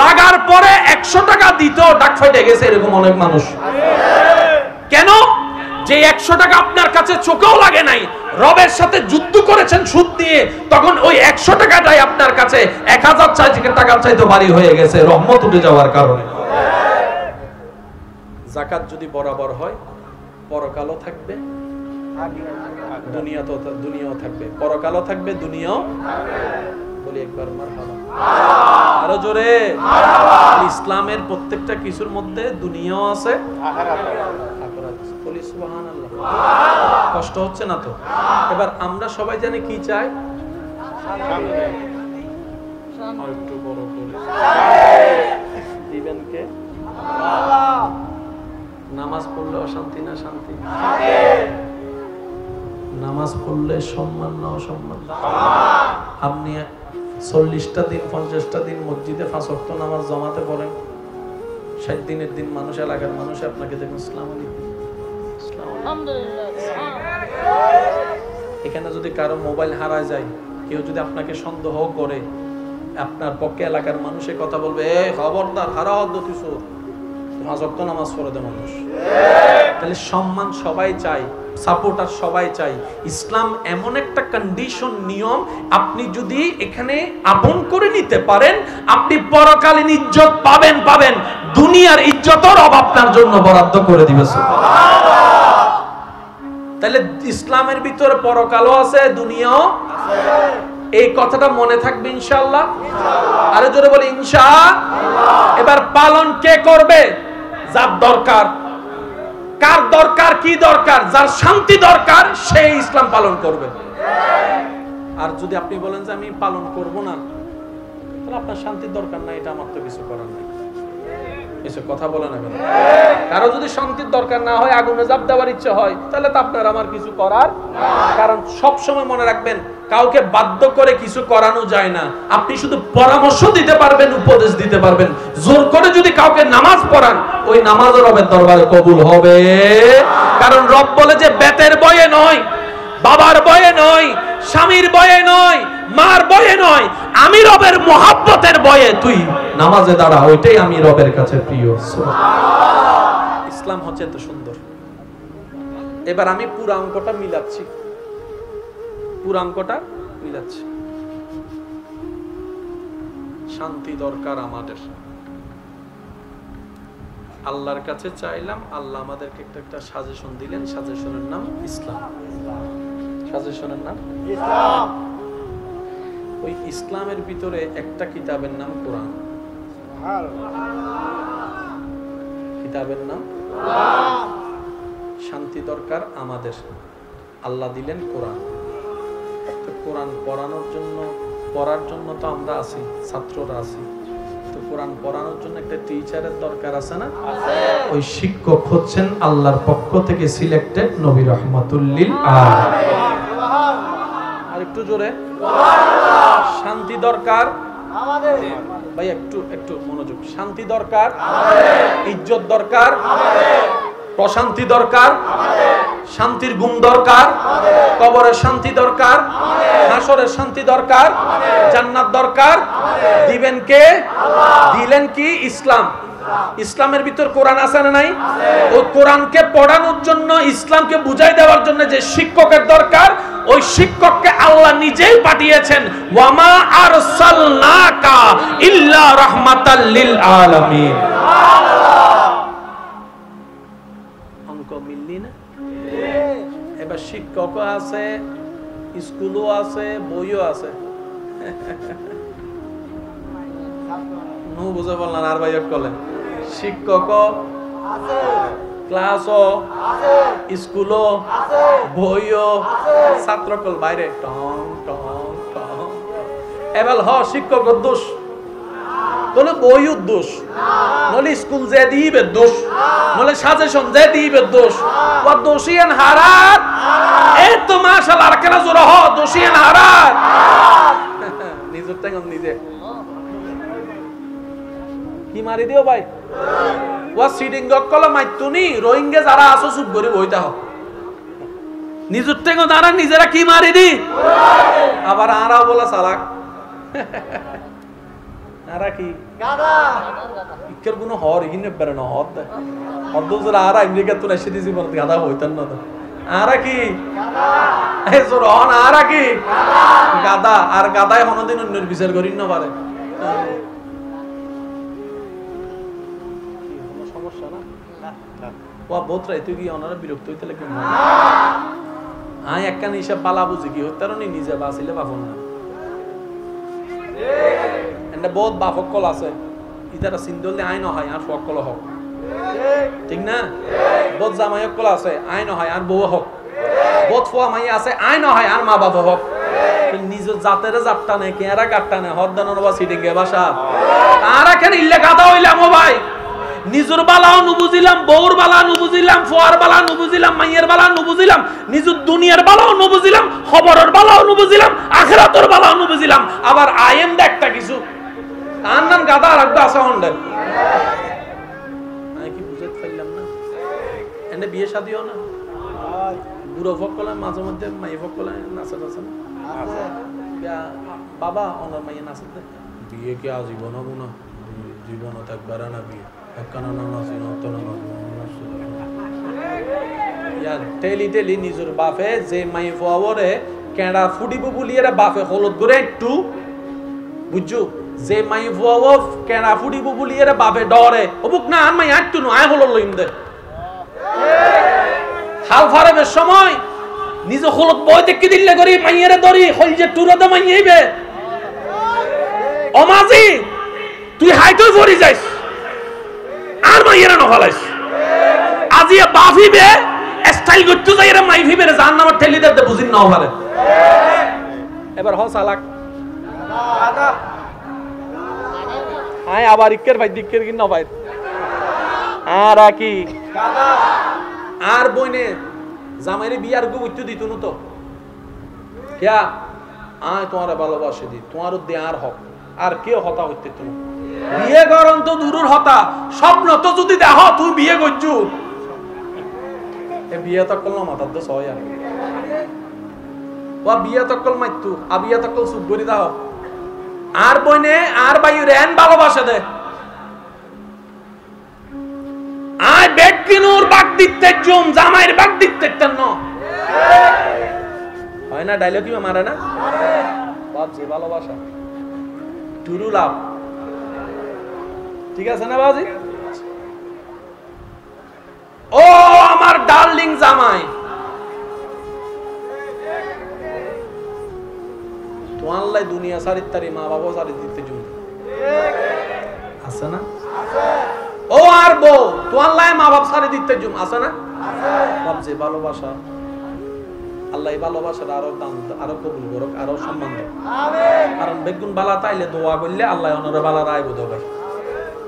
লাগার পরে 100 টাকা দিতেও ডাক ফাইটে গেছে এরকম অনেক মানুষ। কেন? যে 100 টাকা আপনার কাছে চোখেও লাগে নাই, রবের সাথে যুদ্ধ করেছেন সুদ দিয়ে, তখন ওই 100 টাকাটাই আপনার কাছে 1000 টাকার চাইতে ভারী হয়ে গেছে রহমত উঠে যাওয়ার কারণে। যাকাত যদি বরাবর হয়, পরকালও থাকবে, দুনিয়াও থাকবে, পরকালও থাকবে, দুনিয়াও। বলি একবার মারহাবা, আরো জোরে মারহাবা। ইসলামের প্রত্যেকটা কিছুর মধ্যে দুনিয়াও আছে, আখিরাত। বলি সুবহানাল্লাহ। কষ্ট হচ্ছে না তো? এবার আমরা সবাই জানি কি চাই, একটু বড় করে দিবেন কে? নামাজ পড়লে অশান্তি না শান্তি? নামাজ পড়লে সম্মান না অসম্মান? আপনি 40টা দিন 50টা দিন মসজিদে 5 ওয়াক্ত নামাজ জমাতে পড়েন, 60 দিনের দিন মানুষ, এলাকার মানুষ আপনাকে দেখুন আসসালামু আলাইকুম, এখানে যদি কারো মোবাইল হারা যায়, কেউ যদি আপনাকে সন্দেহ করে, আপনার পক্ষে এলাকার মানুষের কথা বলবে, এ খবরদার, হারা হদ্দতি চোর, 5 ওয়াক্ত নামাজ পড়ে দেয় মানুষ। তাহলে সম্মান সবাই চাই, সাপোর্টার সবাই চাই। ইসলাম এমন একটা কন্ডিশন, নিয়ম, আপনি যদি এখানে আপন করে নিতে পারেন, আপনি পরকালীন ইজ্জত পাবেন, দুনিয়ার ইজ্জতের রব আপনার জন্য বরাদ্দ করে দিবে। তাহলে ইসলামের ভিতরে পরকালও আছে, দুনিয়াও আছে। এই কথাটা মনে থাকবে ইনশাআল্লাহ। আরে জোরে বলি ইনশাআল্লাহ। এবার পালন কে করবে? যার দরকার। কার দরকার? কি দরকার? যার শান্তি দরকার সেই ইসলাম পালন করবে। আর যদি আপনি বলেন যে আমি পালন করব না, তাহলে আপনার শান্তির দরকার নাই, এটা আমার তো কিছু করার নাই। এসব কথা বলে না কেন? কারো যদি শান্তির দরকার না হয়, আগুনে জাপ দেওয়ার ইচ্ছে হয়, তাহলে তো আপনার আমার কিছু করার। কারণ সব সময় মনে রাখবেন, কাউকে বাধ্য করে কিছু করানো যায় না। আপনি শুধু পরামর্শ দিতে পারবেন, উপদেশ দিতে পারবেন। জোর করে যদি কাউকে নামাজ পড়ান, ওই নামাজ রবের দরবারে কবুল হবে। কারণ রব বলে যে বেতের বয়ে নয়, বাবার বয়ে নয়, স্বামীর বয়ে নয়, মার বয়ে নয়, আমি রবের মহব্বতের বয়ে তুই নামাজে দাঁড়া, ওইটাই আমি রবের কাছে প্রিয়। ইসলাম হচ্ছে এত সুন্দর। এবার আমি পুরো অঙ্কটা মিলাচ্ছি, পুরো অঙ্কটা মিলাচ্ছি। শান্তি দরকার আমাদের, আল্লাহর কাছে চাইলাম, আল্লাহ আমাদেরকে একটা সাজেশন দিলেন, সাজেশনের নাম ইসলাম। সাজেশনের নাম ইসলাম। ওই ইসলামের ভিতরে একটা কিতাবের নাম কোরআন। কিতাবের নাম কোরআন। শান্তি দরকার আমাদের, আল্লাহ দিলেন কোরআন। তো কোরআন পড়ানোর জন্য, পড়ার জন্য তো আমরা আছি, ছাত্ররা আছি। তো কোরআন পড়ানোর জন্য একটা টিচারের দরকার আছে না? ওই শিক্ষক হচ্ছেন আল্লাহর পক্ষ থেকে সিলেক্টেড নবী রাহমাতুল লিল আলামিন। আর একটু জোরে শান্তি দরকার আমাদের। ভাই একটু মনোযোগ। শান্তি দরকার আমাদের, ইজ্জত দরকার আমাদের, প্রশান্তি দরকার আমাদের, শান্তির ঘুম দরকার আমাদের, কবরের শান্তি দরকার আমাদের, হাসরের শান্তি দরকার আমাদের, জান্নাত দরকার আমাদের। দিবেন কে? আল্লাহ। দিলেন কি? ইসলাম। ইসলামের ভিতর কোরআন আছে না নাই? ওই কোরআনকে পড়ানোর জন্য, ইসলামকে বুঝাই দেওয়ার জন্য যে শিক্ষকের দরকার, ওই শিক্ষককে আল্লাহ নিজেই পাঠিয়েছেন। ওয়ামা আরসালনাকা ইল্লা রাহমাতাল লিল আলামিন। অঙ্ক মিললি না? এবার শিক্ষকও আছে, স্কুলও আছে, বইও আছে। নো বুঝে বললেন আর ভাই কলেন। শিক্ষকও আছে, ক্লাসও আছে, স্কুলও আছে, বইও আছে, ছাত্রকল বাইরে টং টং টং। এবার শিক্ষকের দোষ, বলে বইও দোষ, নলে স্কুল যে দিবে দোষ, নলে সাজেশন যে দিবে দোষ। ওয়া দোষিয়ান হারাত এই তো মাশাআল্লাহ আর কেন জোরে দোষিয়ান হারাত। নিজের টাঙ্গন নিজে কি মারি দিও ভাই। ওয়া সিডিং গকল মাইতুনি রোহিঙ্গা যারা আছো চুপ করে বইতা হ। নিজের টাঙ্গন তারা নিজেরা কি মারি দি। আবার আরা বলা চালাক, আরা কি গাদা। ইকের কোনো হর ইগিনে বেরে না হদ হদ জরা আরা আমেরিকা তো এসে দিছি বলতে গাদা হইতান না। আরা কি গাদা। এই জোর হন আরা কি গাদা। আর গাদায় কোনদিন অন্যের বিচার করিন না পারে। তুই কি ওনারা বিরক্ত হইতে লাগে? একখান হিসাব বালা বুঝি কি হইতার নিজে বাঁচিলে বাপন না। বহুত বাপকল আছে, ইতারা সিন্ধলে আইন হয় আর সকল হোক, ঠিক না? বহুত জামাইকল আছে আইন হয় আর বউ হোক, বহুত ফোয়া মাই আছে আইন হয় আর মা বাবা হোক। নিজের জাতের জাতটা নেই, কেরা গাটটা নেই, হরদানোর বা সিডিঙ্গে বাসা। আর এখন ইল্লে গাদা হইলাম ও ভাই। নিজের বালাও নুবুঝিলাম, বউর বালা নুবুঝিলাম, ফোয়ার বালা নুবুঝিলাম, মাইয়ের বালা নুবুঝিলাম, নিজের দুনিয়ার বালাও নুবুঝিলাম, খবরের বালাও নুবুঝিলাম, আখিরাতের বালাও নুবুঝিলাম। আবার আইন দেখটা কিছু তার নাম গাদা রাখবে আসা হন্ডের। আমি কি বুঝতে পারলাম না? এনে বিয়ে শাদিও না, বুড়ো ফকলে মাঝে মধ্যে মাই ফকলে নাচে নাচে না বাবা ওনার মাইয়ে নাচে বিয়ে কি আজীবন হবো না, জীবন একবার না বিয়ে টেলি নিজের বাপে যে মাই ফোয়ারে কেডা ফুডিব বুলিয়ে বাপে হলুদ করে একটু বুঝছো, যে মাই ফোয়াও কেডা ফুডিব বুলিয়ে বাপে ডরে অবুক না আর মাই একটু নয় হলো লইম দে হাল ফারাবের সময় নিজে হলুদ বই দেখে দিলে করি মাইয়েরে দরি হল যে টুরদে মাইয়েইবে অমাজি তুই হাইটই পড়ি যাইস আর মাইয়েরা নফালাইস আজিয়া বাফিবে স্টাইল করতে যাই এরা মাই ফিবে জান নামার ঠেলি দে বুঝিন নাও পারে। এবার হ সালাক দাদা আয় আবার ইক্কের ভাই দিক্কের কি না ভাই আর কি দাদা আর বইনে জামাইরে বিয়ার গু উচ্চ দিত না তো কিয়া আয় তোমার ভালোবাসে দি, তোমার দেয়ার হক আর কেউ হতা হইতে তুমি বিয়ে করন তো দূরের হতা, স্বপ্ন তো যদি দেহ তুই বিয়ে করছু, বিয়ে তো করলাম মাতার তো সবাই ও বিয়ে তো কল মাইতু আবিয়া তো কল সুপ করে দাও আর বইনে আর বাইরে রেন ভালোবাসে দে আয় বেড কিনুর বাগ দিতে জুম জামাইয়ের বাগ দিতে ন হয় না, ডায়লগ কি মারে না, বাজি ভালোবাসা টুরু লাভ, ঠিক আছে না বাজি? ও আমার ডার্লিং জামাই, তোমার দুনিয়া সারি তারি মা বাবা সারি দিতে জুম আছে না? ও আর বউ তোমার মা বাপ সারি দিতে জুম আছে না? বাবজি ভালোবাসা আল্লাহ ভালোবাসার আরো দান আরো কবুল করুক, আরো সম্মান দেয়। কারণ বেগুন বালা তাইলে দোয়া করলে আল্লাহ অনরে বালা রায় বোধ ভাই,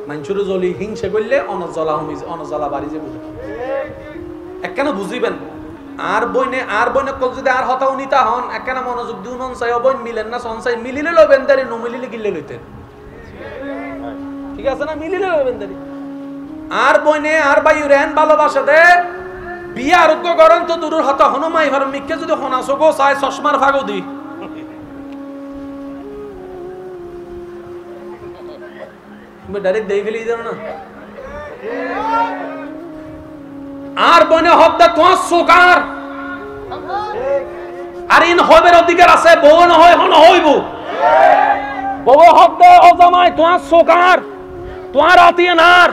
মানুষের জলি হিংসে করলে অনজলা হমি অনজলা বাড়ি যে বুঝে একখানা বুঝিবেন। আর বইনে কল যদি আর হতাও নিতা হন একখানা মনোযোগ দিন চাই বইন মিলেন না সনসাই মিলিলে লবেন দারি নমিলিলে গিলে লইতেন, ঠিক আছে না? মিলিলে লবেন দারি আর বইনে আর বাইউ রেন ভালোবাসা দে বিয়ে আরোগ্য করেন তো দূরের হতা হনুমাই ভার মিকে যদি হনাসো গো চাই চশমার ফাগো দি ডাইরেক্ট দেই ফেলি দেন না। আর বনে হদ্দা তোমার সোকার আর ইন হবের অধিকার আছে, বউ না হয় হন হইব বউ হদ্দা ও জামাই তোমার সোকার, তোমার আতিয়ে নার,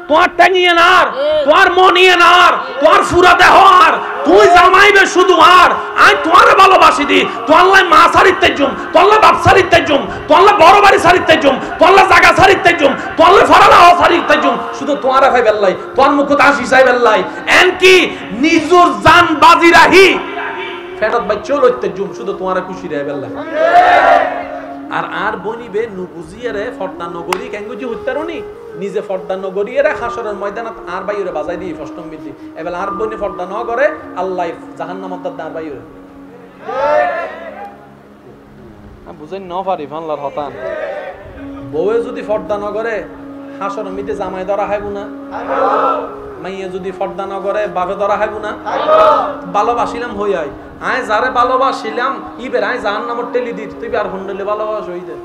তোমার টাঙিয়ে নার, তোমার মনিয়ে নার, তোমার ফুরা দেহ আর তুই জামাইবে শুধু আর আই তোমার ভালোবাসি দি, তোয়াল্লাই মা সারিতে জুম, তোয়াল্লা বাপ সারিতে জুম, তোয়াল্লা বড় বাড়ি সারিতে জুম, তোয়াল্লা জায়গা সারিতে জুম, তোয়াল্লা ফরালা হ সারিতে জুম, শুধু তোমার ভাই বেল্লাই তোর মুখ হাসি চাই বেল্লাই এন কি নিজুর জান বাজি রাহি ফেরত ভাই চল হইতে জুম, শুধু তোমার খুশি রে বেল্লাই। আর বনিবে নু বুঝিয়ে ফর্দা নগরী কেঙ্গুজি হইতারনি নিজে ফর্দা নগরিয়ে হাসরের ময়দানত আর বাইরে বাজাই দিয়ে অষ্টম বিধি এবার আর বনি ফর্দা ন করে আল্লাহ জাহান্নামত আর বাইরে বুঝেন ন পারি ফানলার হতান বউয়ে যদি ফর্দা ন করে হাসরের মিতে জামাই ধরা হাইবো না, মাইয়ে যদি ফর্দা ন করে বাপে ধরা হাইবো না। ভালোবাসিলাম হই আয় আয় যারে ভালোবাসিলাম ইবের আয় জাহান্নামত টেলি দিত তুই আর হন্ডলে ভালোবাস হই দে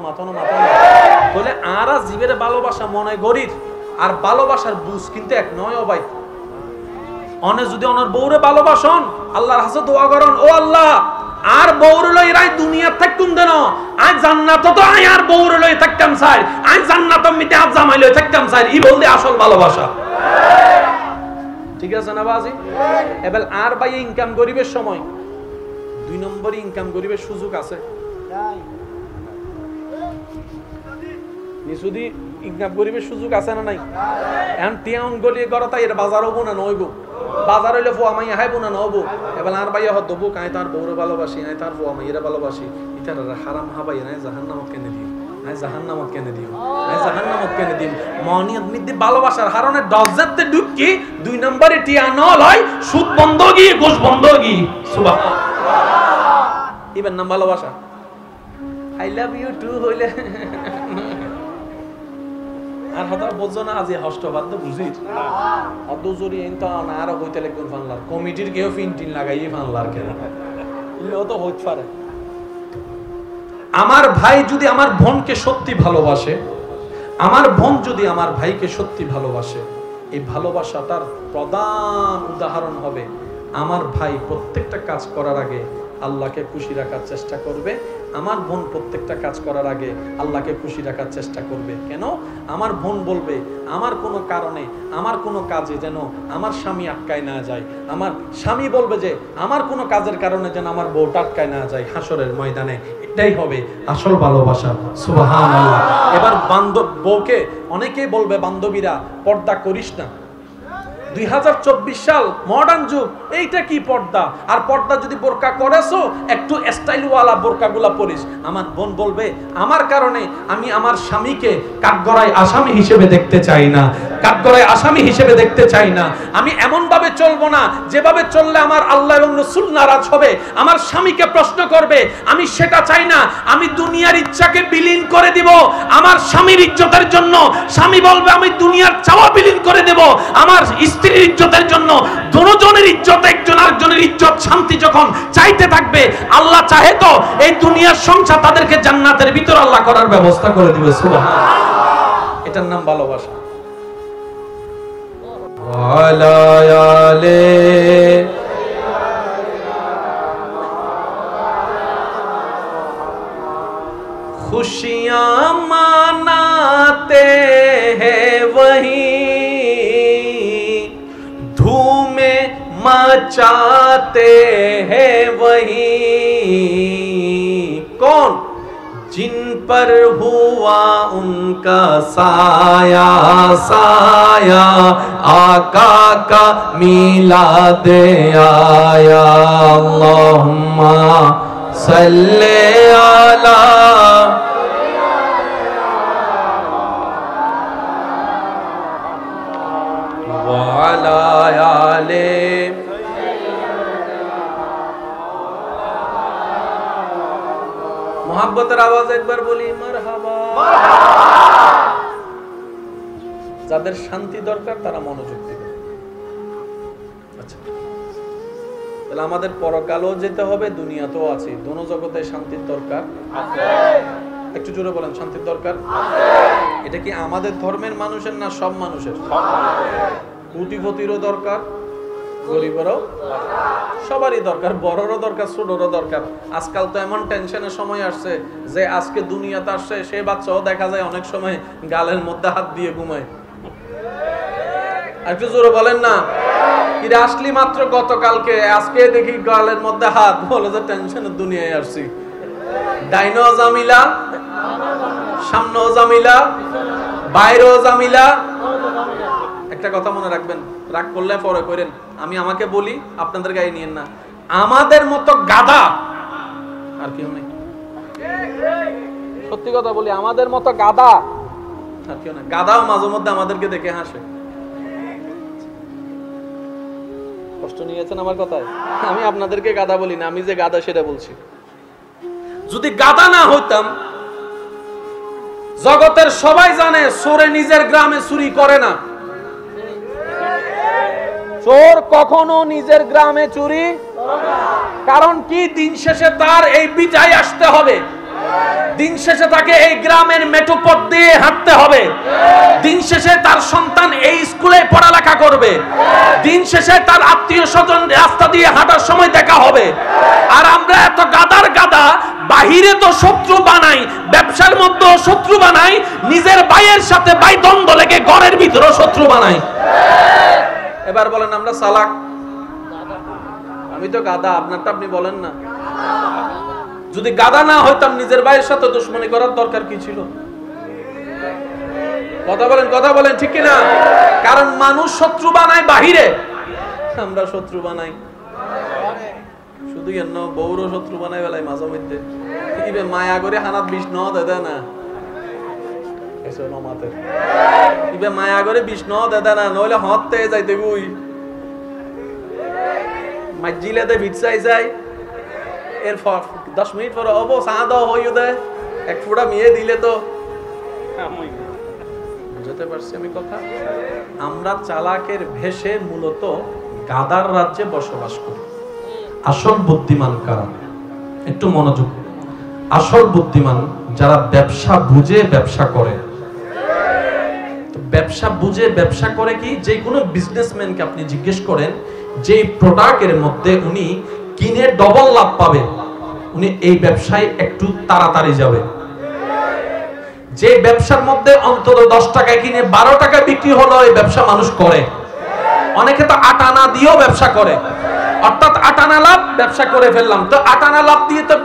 মাথনা বলে আর জীবের ভালোবাসা মনে গরির আর ভালোবাসার বুঝ কিন্তু এক নয় ও ভাই। অনে যদি অনর বউরে ভালোবাসন আল্লাহর কাছে দোয়া করেন ও আল্লাহ আর বউরে লই রাই দুনিয়া থাকুম দেন আজ জান্নাত তো আয় আর বউরে লই থাকতাম চাই আজ জান্নাত মিতে আজ জামাই লই থাকতাম চাই ই বলতে আসল ভালোবাসা, ঠিক আছে না বাজি? এবার আর ভাই ইনকাম গরিবের সময় 2 নম্বরই ইনকাম গরিবের সুযোগ আছে নিশুদি ইনকাম গরিবের সুযোগ আছে না নাই? এখন টিয়াউন গলিয়ে গড়তা এর বাজার হবো না নইব, বাজার হইলে ফুয়া মাইয়া হাইবো না নবো, এবার আর ভাইয়া হত দেবো কাই তার বউরে ভালোবাসি নাই তার ফুয়া মাইয়েরা ভালোবাসি ইতার হারাম হাবাই নাই জাহান্নামত কেনে দিও নাই জাহান্নামত কেনে দিও নাই জাহান্নামত কেনে দিও মনিয়ত মিদ্দি ভালোবাসার হারনে ডজেতে ঢুকি 2 নম্বরে টিয়া ন লয় সুদ বন্ধ গি গোশ বন্ধ গি সুবহানাল্লাহ ইবেন নাম ভালোবাসা আই লাভ ইউ টু হইলে আর হতা বুঝছো না আজি হষ্টবাদ তো বুঝিস অত জোরি এনতা না আর হইতে লাগবে ফানলার কমিটির কেউ ফিনটিন লাগাইয়ে ফানলার কেন ইলো তো হইতে পারে। আমার ভাই যদি আমার বোনকে সত্যি ভালোবাসে, আমার বোন যদি আমার ভাইকে সত্যি ভালোবাসে, এই ভালোবাসাটার প্রধান উদাহরণ হবে আমার ভাই প্রত্যেকটা কাজ করার আগে আল্লাহকে খুশি রাখার চেষ্টা করবে, আমার বোন প্রত্যেকটা কাজ করার আগে আল্লাহকে খুশি রাখার চেষ্টা করবে। কেন? আমার বোন বলবে আমার কোনো কারণে আমার কোনো কাজে যেন আমার স্বামী আটকায় না যায়, আমার স্বামী বলবে যে আমার কোনো কাজের কারণে যেন আমার বউটা আটকায় না যায় হাসরের ময়দানে। এটাই হবে আসল ভালোবাসা। সুবহানাল্লাহ। এবার বান্ধব বউকে অনেকেই বলবে বান্ধবীরা পর্দা করিস না, 2024 সাল মডার্ন যুগ, এইটা কি পর্দা? আর পর্দা যদি বোরকা করেছো একটু স্টাইলওয়ালা বোরকাগুলা পরিস। আমার বোন বলবে আমার কারণে আমি আমার স্বামীকে কাঠগড়ায় আসামি হিসেবে দেখতে চাই না, কাঠগড়ায় আসামি হিসেবে দেখতে চাই না। আমি এমন ভাবে চলবো না যেভাবে চললে আমার আল্লাহ এবং রাসূল নারাজ হবে, আমার স্বামীকে প্রশ্ন করবে, আমি সেটা চাই না। আমি দুনিয়ার ইচ্ছাকে বিলীন করে দিব আমার স্বামীর ইজ্জতের জন্য। স্বামী বলবে আমি দুনিয়ার চাওয়া বিলীন করে দেব আমার স্ত্রীর ইজ্জতের জন্য। দুজনের ইজ্জত, একজন আরেকজনের ইজ্জত, শান্তি যখন চাইতে থাকবে, আল্লাহ চাহে তো এই দুনিয়ার সংসার তাদেরকে জান্নাতের ভিতর আল্লাহ করার ব্যবস্থা করে দিবে। সুবহানাল্লাহ। এটার নাম ভালোবাসা। खुशियां मनाते हैं वही, धूमें मचाते हैं वही। कौन? जिन पर हुआ उनका साया साया, आका का मिलाद आया। अल्लाहुम्मा सल्ले अला व अला आले। मोहब्बतेर आवाज একবার বলি মারহাবা। যাদের শান্তি দরকার তারা মনোযোগ দিবে। আচ্ছা, তাহলে আমাদের পরকালও যেতে হবে, দুনিয়াতেও আছে, দোনো জগতে শান্তির দরকার আছে। একটু জোরে বলেন, শান্তির দরকার আছে। এটা কি আমাদের ধর্মের মানুষের না সব মানুষের? কোটিপতিরও দরকার, গরিবেরও সবারই দরকার, বড়রও দরকার, ছোটরও দরকার। আজকাল তো এমন টেনশনের সময় আসছে যে আজকে দুনিয়াতে আসছে সে বাচ্চাও দেখা যায় অনেক সময় গালের মধ্যে হাত দিয়ে ঘুমায়। একটু জোরে বলেন না। কিরে আসলি মাত্র গতকালকে, আজকে দেখি গালের মধ্যে হাত, বলে যে টেনশনের দুনিয়ায় আসছি। ডাইনো জামিলা, সামনেও জামিলা, বাইরেও জামিলা। একটা কথা মনে রাখবেন, রাগ করলে পরে করেন, আমি আমাকে বলি, আপনাদের গায়ে নিয়েন না। আমাদের মতো গাধা আর কেউ নেই। সত্যি কথা বলি, আমাদের মতো গাধা আর কেউ নেই। গাধাও মাঝে মধ্যে আমাদেরকে দেখে হাসে। কষ্ট নিয়েছেন আমার কথায়? আমি আপনাদেরকে গাধা বলি না, আমি যে গাধা সেটা বলছি। যদি গাধা না হইতাম, জগতের সবাই জানে চোরে নিজের গ্রামে চুরি করে না। চোর কখনো নিজের গ্রামে চুরি করে না। কারণ কি? দিন শেষে তার এই বিটায় আসতে হবে, দিন শেষে তাকে এই গ্রামের মেঠো পথ দিয়ে হাঁটতে হবে, দিন শেষে তার সন্তান এই স্কুলে পড়ালেখা করবে, দিন শেষে তার আত্মীয় স্বজন রাস্তা দিয়ে হাঁটার সময় দেখা হবে। আর আমরা এত গাদার গাদা, বাহিরে তো শত্রু বানাই, ব্যবসার মধ্যেও শত্রু বানাই, নিজের ভাইয়ের সাথে ভাই দ্বন্দ্ব লেগে ঘরের ভিতরেও শত্রু বানাই। এবার বলেন আমরা চালাক? আমি তো গাদা, আপনারটা আপনি বলেন না। যদি গাদা না হইতাম, নিজের ভাইয়ের সাথে দুশমনি করার দরকার কি ছিল? কথা বলেন, কথা বলেন, ঠিক কিনা? কারণ মানুষ শত্রু বানায় বাহিরে, আমরা শত্রু বানাই শুধু এন্ন বউরও শত্রু বানাই বেলায় মাঝে মধ্যে। মায়া করে হানাত বিষ ন দেদা না, মায়া করে বিষ ন দেদা না, নইলে হতে যাইতে বুই মাইজিলেতে বিট চাই যাই। এর 10 মিনিট পরে অব চা দাও হইও দেয়, এক ফুটা মেয়ে দিলে তো। বুঝতে পারছি আমি কথা? আমরা চালাকের ভেষে মূলত গাদার রাজ্যে বসবাস করি। আসল বুদ্ধিমান কারা? একটু মনোযোগ। আসল বুদ্ধিমান যারা ব্যবসা বুঝে ব্যবসা করে। ব্যবসা বুঝে ব্যবসা করে কি? যে কোনো বিজনেসম্যানকে আপনি জিজ্ঞেস করেন যে প্রোডাক্টের মধ্যে উনি কিনে ডবল লাভ পাবে, উনি এই ব্যবসায় একটু তাড়াতাড়ি যাবে। যে ব্যবসার মধ্যে অন্তত 10 টাকায় কিনে 12 টাকায় বিক্রি হলো, এই ব্যবসা মানুষ করে। অনেকে তো 8 আনা দিয়েও ব্যবসা করে, অর্থাৎ 8 আনা লাভ ব্যবসা করে ফেললাম। তো 8 আনা লাভ দিয়ে তো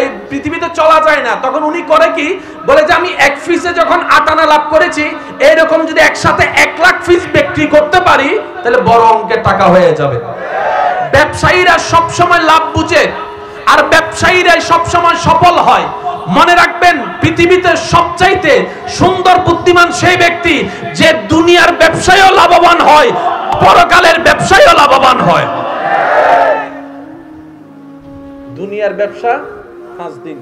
এই পৃথিবীতে চলা যায় না। তখন উনি করে কি? বলে যে আমি এক পিসে যখন 8 আনা লাভ করেছি, এরকম যদি একসাথে 1 লাখ পিস বিক্রি করতে পারি তাহলে বড় অঙ্কের টাকা হয়ে যাবে। ব্যবসায়ীরা সব সময় লাভ বুঝে, আর ব্যবসায়ীরা সব সময় সফল হয়। মনে রাখবেন, পৃথিবীতে সবচাইতে সুন্দর বুদ্ধিমান সেই ব্যক্তি যে দুনিয়ার ব্যবসা ব্যবসায়ও লাভবান হয়, পরকালের ব্যবসায়ও লাভবান হয়। দুনিয়ার ব্যবসা 5 দিন,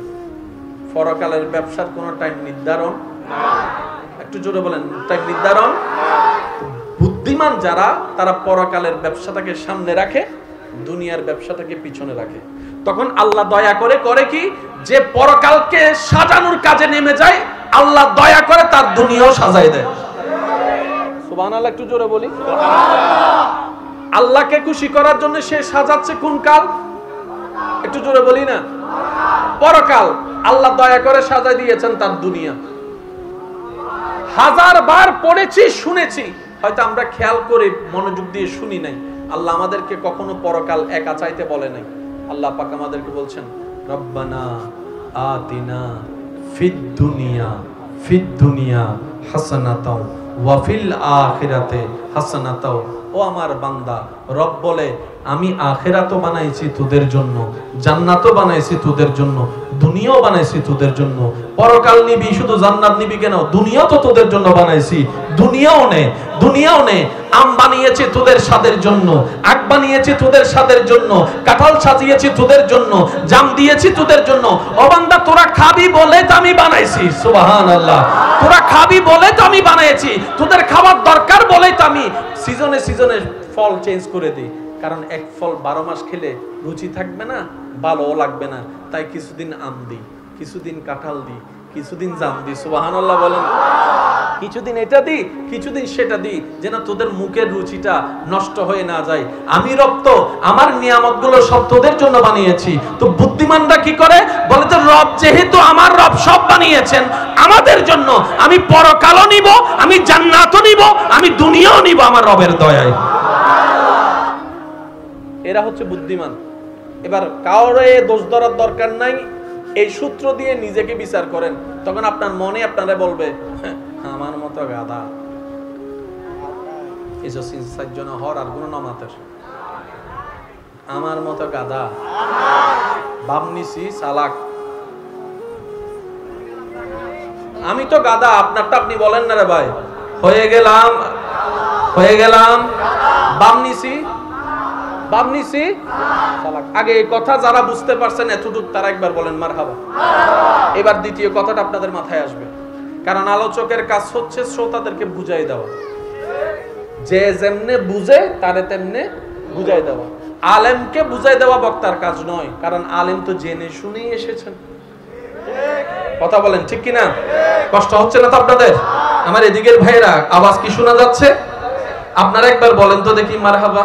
পরকালের ব্যবসার কোনো টাইম নির্ধারণ, একটু জোরে বলেন, টাইম নির্ধারণ। বুদ্ধিমান যারা, তারা পরকালের ব্যবসাটাকে সামনে রাখে, দুনিয়ার ব্যবসাটাকে পিছনে রাখে। তখন আল্লাহ দয়া করে করে কি, যে পরকালকে সাজানোর কাজে নেমে যায়, আল্লাহ দয়া করে তার দুনিয়াও সাজায় দেয়। সুবহানাল্লাহ, একটু জোরে বলি। আল্লাহকে খুশি করার জন্য সে সাজাচ্ছে কোন কাল? একটু জোরে বলি না, পরকাল। আল্লাহ দয়া করে সাজায় দিয়েছেন তার দুনিয়া। 1000 বার পড়েছি, শুনেছি, হয়তো আমরা খেয়াল করে মনোযোগ দিয়ে শুনি নাই। আল্লাহ আমাদেরকে কখনো পরকাল একা চাইতে বলে নাই। আল্লাহ পাক আমাদেরকে বলছেন, রব্বানা আতিনা ফিদ দুনিয়া হাসানাতাও ওয়া ফিল আখিরাতে হাসানাতাও। ও আমার বান্দা, রব বলে আমি আখিরাতও বানাইছি তোদের জন্য, জান্নাতও বানাইছি তোদের জন্য, দুনিয়াও বানাইছি তোদের জন্য। পরকাল নিবি, শুধু জান্নাত নিবি কেন? দুনিয়া তো তোদের জন্য বানাইছি, দুনিয়াও নে। আম বানিয়েছি তোদের স্বাদের জন্য, আখ বানিয়েছি তোদের স্বাদের জন্য, কাঁঠাল সাজিয়েছি তোদের জন্য, জাম দিয়েছি তোদের জন্য। ও বান্দা, তোরা খাবি বলে তো আমি বানাইছি। সুবহানাল্লাহ, তোরা খাবি বলে তো আমি বানাইছি, তোদের খাবার দরকার বলেই তো আমি সিজনে সিজনে ফল চেঞ্জ করে দিই। কারণ এক ফল 12 মাস খেলে রুচি থাকবে না, ভালোও লাগবে না। তাই কিছুদিন আম দিই, কিছুদিন কাঁঠাল দিই, কিছুদিন জাম দিই। সুবহানাল্লাহ বলেন। কিছুদিন এটা দিই, কিছুদিন সেটা দিই, যেন তোদের মুখের রুচিটা নষ্ট হয়ে না যায়। আমি রব তো আমার নিয়ামতগুলো সব তোদের জন্য বানিয়েছি। তো বুদ্ধিমানরা কি করে? বলে তো রব যেহেতু আমার রব সব বানিয়েছেন আমাদের জন্য, আমি পরকালও নিব, আমি জান্নাতও নিব, আমি দুনিয়াও নিব আমার রবের দয়ায়। এরা হচ্ছে বুদ্ধিমান। এবার কাউরে দোষ ধরার দরকার নাই, এই সূত্র দিয়ে নিজেকে বিচার করেন। তখন আপনার মনে আপনারা বলবে, আমার মতো গাধা, আর গুণ নমাতের, আমার মতো গাধা, বামনিসি চালাক, আমি তো গাধা। আপনারটা আপনি বলেন না রে ভাই, হয়ে গেলাম বামনিসি চালাক। আগে এই কথা যারা বুঝতে পারছেন এতটুকু, তারা একবার বলেন মারহাবা। এবার দ্বিতীয় কথাটা আপনাদের মাথায় আসবে, কারণ আলোচকের কাজ হচ্ছে শ্রোতাদেরকে বুঝাই দেওয়া। যে যেমনে বুঝে তারে তেমনে বুঝাই দেওয়া। আলেমকে বুঝাই দেওয়া বক্তার কাজ নয়, কারণ আলেম তো জেনে শুনেই এসেছেন। কথা বলেন ঠিক কিনা? কষ্ট হচ্ছে না তো আপনাদের? আমার এদিকের ভাইরা আওয়াজ কি শোনা যাচ্ছে? আপনারা একবার বলেন তো দেখি মারহাবা।